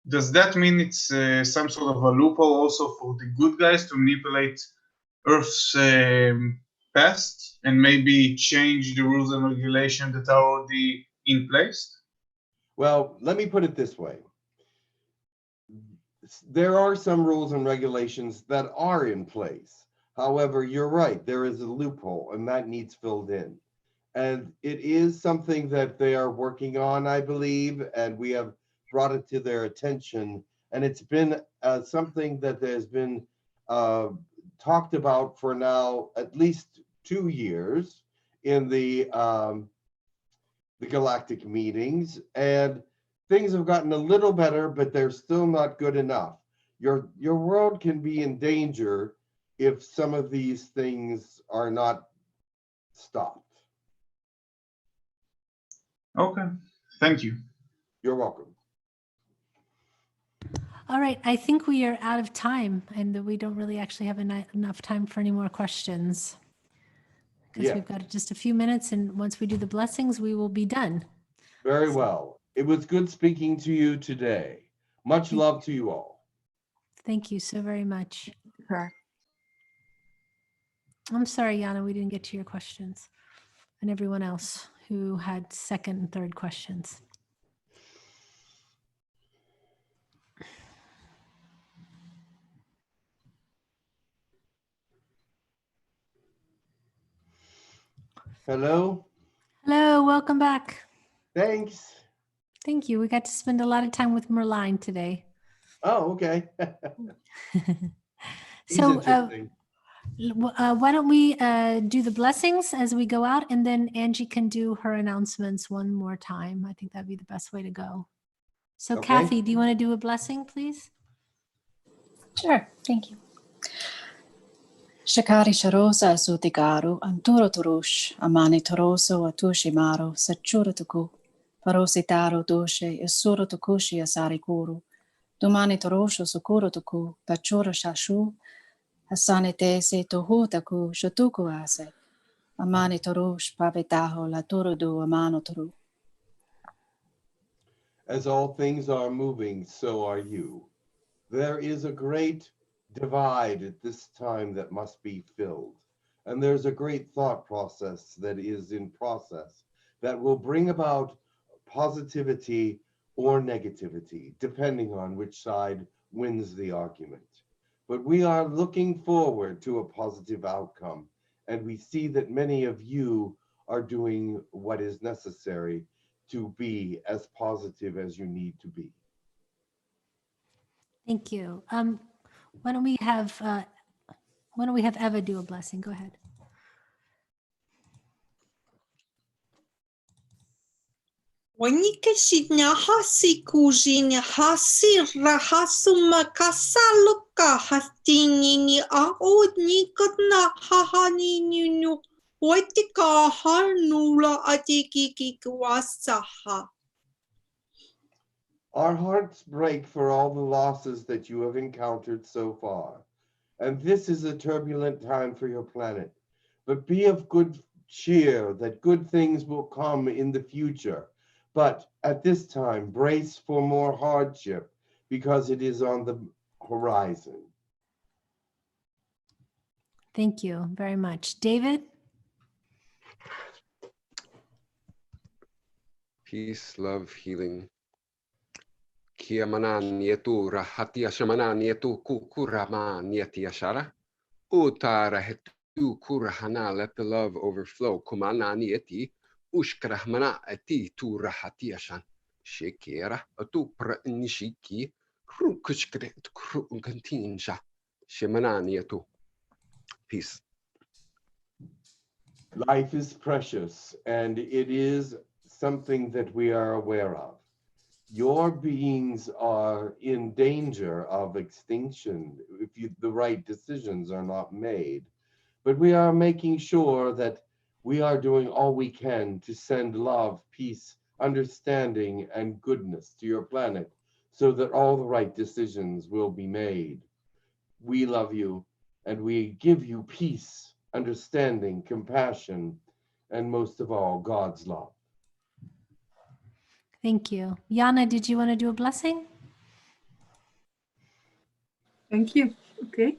does that mean it's some sort of a loophole also for the good guys to manipulate Earth's past and maybe change the rules and regulations that are already in place? Well, let me put it this way. There are some rules and regulations that are in place. However, you're right, there is a loophole, and that needs filled in. And it is something that they are working on, I believe, and we have brought it to their attention. And it's been something that has been talked about for now at least 2 years in the galactic meetings, and things have gotten a little better, but they're still not good enough. Your world can be in danger if some of these things are not stopped. Okay, thank you. You're welcome. All right, I think we are out of time, and that we don't really actually have enough time for any more questions. Because we've got just a few minutes, and once we do the blessings, we will be done. Very well. It was good speaking to you today. Much love to you all. Thank you so very much. Sure. I'm sorry, Yana, we didn't get to your questions, and everyone else who had second and third questions. Hello. Hello, welcome back. Thanks. Thank you. We got to spend a lot of time with Merline today. Oh, okay. So interesting. why don't we do the blessings as we go out, and then Angie can do her announcements one more time. I think that'd be the best way to go. So Okay. Cathie, do you want to do a blessing, please? Sure, thank you. Shakari sharosa asutigaru, anturo turush, amani toroso atushimaro, sachura tuku, parositaro doshe, isuro tukushi asarikuru, dumani torosho sukuro tuku, pachura shashu, asane tese tohu taku, shotuku ase, amani torosh pavetaho la toro du amano toru. As all things are moving, so are you. There is a great divide at this time that must be filled. And there's a great thought process that is in process that will bring about positivity or negativity, depending on which side wins the argument. But we are looking forward to a positive outcome. And we see that many of you are doing what is necessary to be as positive as you need to be. Thank you. Why don't we have Eva do a blessing? Go ahead. Wanike sitnya hasi kuzinya hasi rahasuma kasaluka hastingi ni aod nikatna hahani ninu watika harnula atiki kwasaha. Our hearts break for all the losses that you have encountered so far, and this is a turbulent time for your planet. But be of good cheer that good things will come in the future. But at this time, brace for more hardship because it is on the horizon. Thank you very much. David? Peace, love, healing. Kia mana nietu rahatia shamana nietu kukurama nietia shara. Utara hetu kurahana, let the love overflow. Kumana nieti ushkrahmana eti tu rahatia shan. Shekera atu pra nishiki krukushkre krukantinsha. Shemana nietu. Peace. Life is precious, and it is something that we are aware of. Your beings are in danger of extinction if the right decisions are not made. But we are making sure that we are doing all we can to send love, peace, understanding, and goodness to your planet so that all the right decisions will be made. We love you, and we give you peace, understanding, compassion, and most of all, God's love. Thank you. Yana, did you want to do a blessing? Thank you. Okay.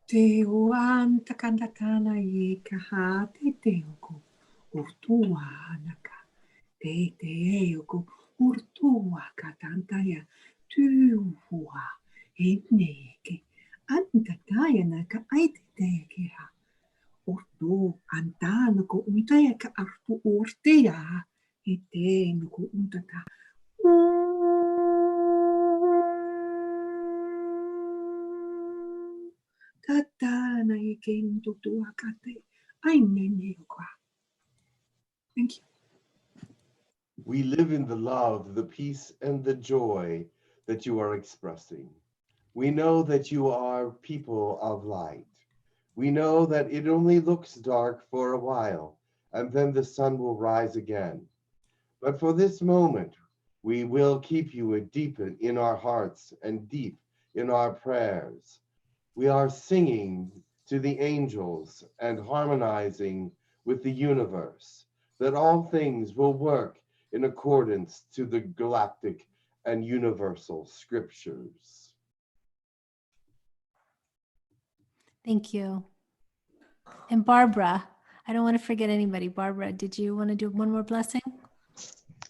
Te oan takandatana ye kaha te te oko urtua naka te te oko urtua katantaya tuua e neke antataya naka aite te keha urtu antana ko untaya ka artu urtea e te nuku untata Tatana ikin tutuakate. Thank you. We live in the love, the peace, and the joy that you are expressing. We know that you are people of light. We know that it only looks dark for a while, and then the sun will rise again. But for this moment, we will keep you deep in our hearts and deep in our prayers. We are singing to the angels and harmonizing with the universe, that all things will work in accordance to the galactic and universal scriptures. Thank you. And Barbara, I don't want to forget anybody. Barbara, did you want to do one more blessing?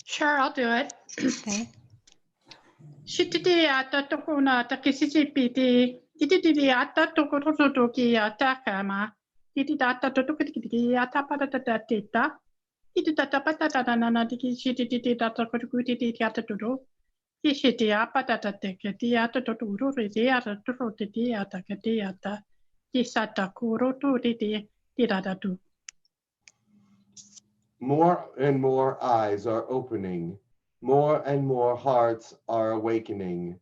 Sure, I'll do it. Okay. Shititi ata tokuna takisipiti. Tititi ata tokotoki ata kama. Titata totokiti ata patata tita. Titata patata nana tiki shititi ata kotukuti ata toto. Kishiti apatata teketi ata toturu riti ata turotiti ata kati ata. Kisata kurotu riti tiradatu. More and more eyes are opening. More and more hearts are awakening.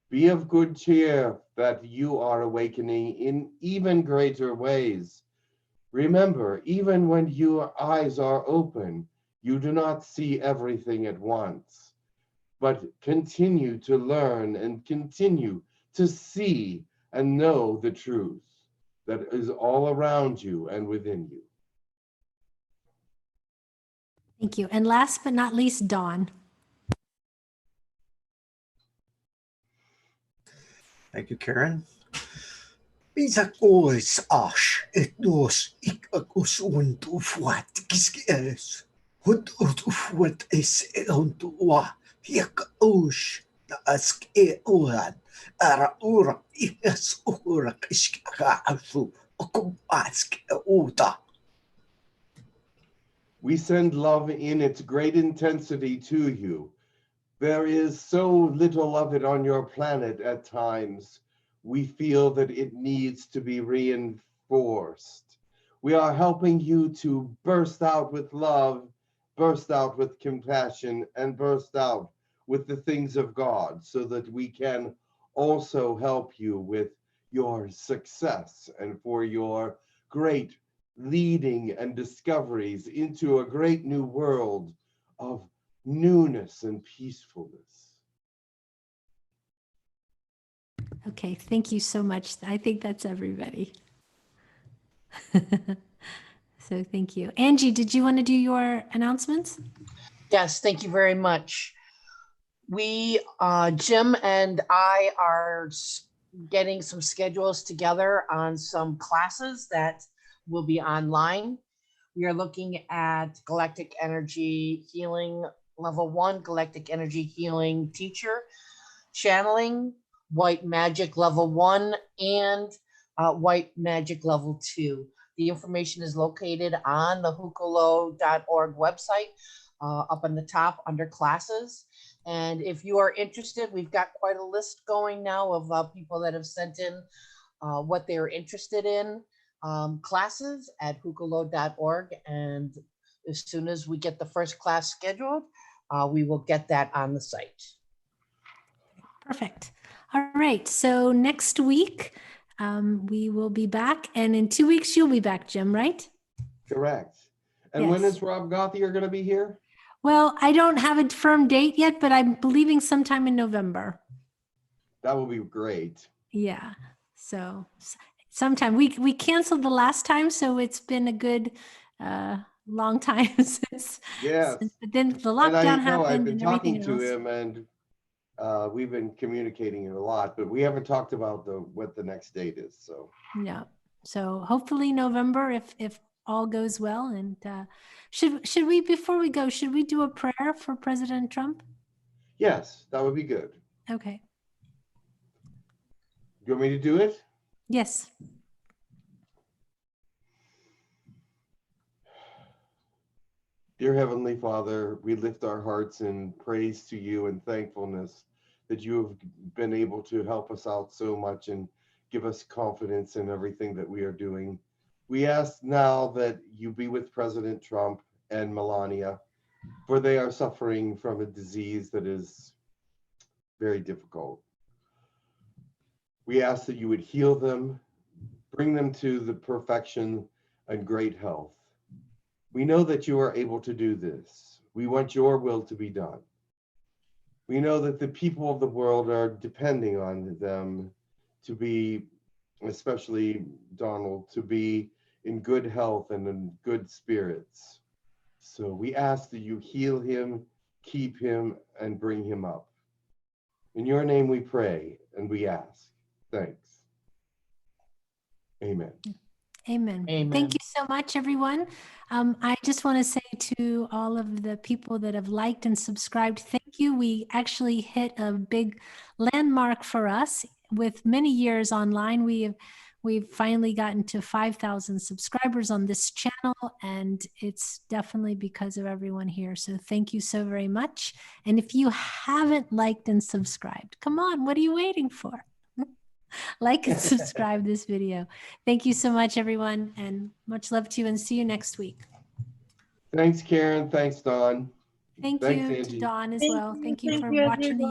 Be of good cheer that you are awakening in even greater ways. Remember, even when your eyes are open, you do not see everything at once, but continue to learn and continue to see and know the truth that is all around you and within you. Thank you. And last but not least, Dawn. Thank you, Karen. Bisa kois ash et nos ik akos untu fuat kiskes. Hut fuat es untu wa hiak osh na ask e oran ara ura ikas ura kiskaka asu okum ask uta. We send love in its great intensity to you. There is so little of it on your planet at times. We feel that it needs to be reinforced. We are helping you to burst out with love, burst out with compassion, and burst out with the things of God, so that we can also help you with your success and for your great leading and discoveries into a great new world of newness and peacefulness. Okay, thank you so much. I think that's everybody. So thank you. Angie, did you want to do your announcements? Yes, thank you very much. We, Jim and I are getting some schedules together on some classes that will be online. We are looking at Galactic Energy Healing Level 1, Galactic Energy Healing Teacher, Channeling, White Magic Level 1, and White Magic Level 2. The information is located on the hucolo.org website, up on the top under classes. And if you are interested, we've got quite a list going now of people that have sent in what they're interested in, classes at hucolo.org. And as soon as we get the first class scheduled, we will get that on the site. Perfect. All right. So next week, we will be back. And in 2 weeks, you'll be back, Jim, right? Correct. And when Yes. is Rob Gothier going to be here? Well, I don't have a firm date yet, but I'm believing sometime in November. That will be great. Yeah. So sometime we canceled the last time, so it's been a good long time since. Yes. But then the And I lockdown know I've happened been and talking everything to else. him, and we've been communicating a lot, but we haven't talked about what the next date is. So Yeah. So hopefully November, if all goes well. And should we, before we go, should we do a prayer for President Trump? yes, that would be good. Okay. You want me to do it? Yes. Dear Heavenly Father, we lift our hearts in praise to you and thankfulness that you have been able to help us out so much and give us confidence in everything that we are doing. We ask now that you be with President Trump and Melania, for they are suffering from a disease that is very difficult. We ask that you would heal them, bring them to the perfection and great health. We know that you are able to do this. We want your will to be done. We know that the people of the world are depending on them to be, especially Donald, to be in good health and in good spirits. So we ask that you heal him, keep him, and bring him up. In your name we pray and we ask. Thanks. Amen. Amen. Amen. Thank you so much, everyone. I just want to say to all of the people that have liked and subscribed, thank you. We actually hit a big landmark for us with many years online. We've finally gotten to 5,000 subscribers on this channel, and it's definitely because of everyone here. So thank you so very much. And if you haven't liked and subscribed, come on, what are you waiting for? Like and subscribe this video. Thank you so much, everyone, and much love to you, and see you next week. Thanks, Karen. Thanks, Dawn. Thank Thanks, you to Angie. Dawn as well. Thank you for Thank you, watching the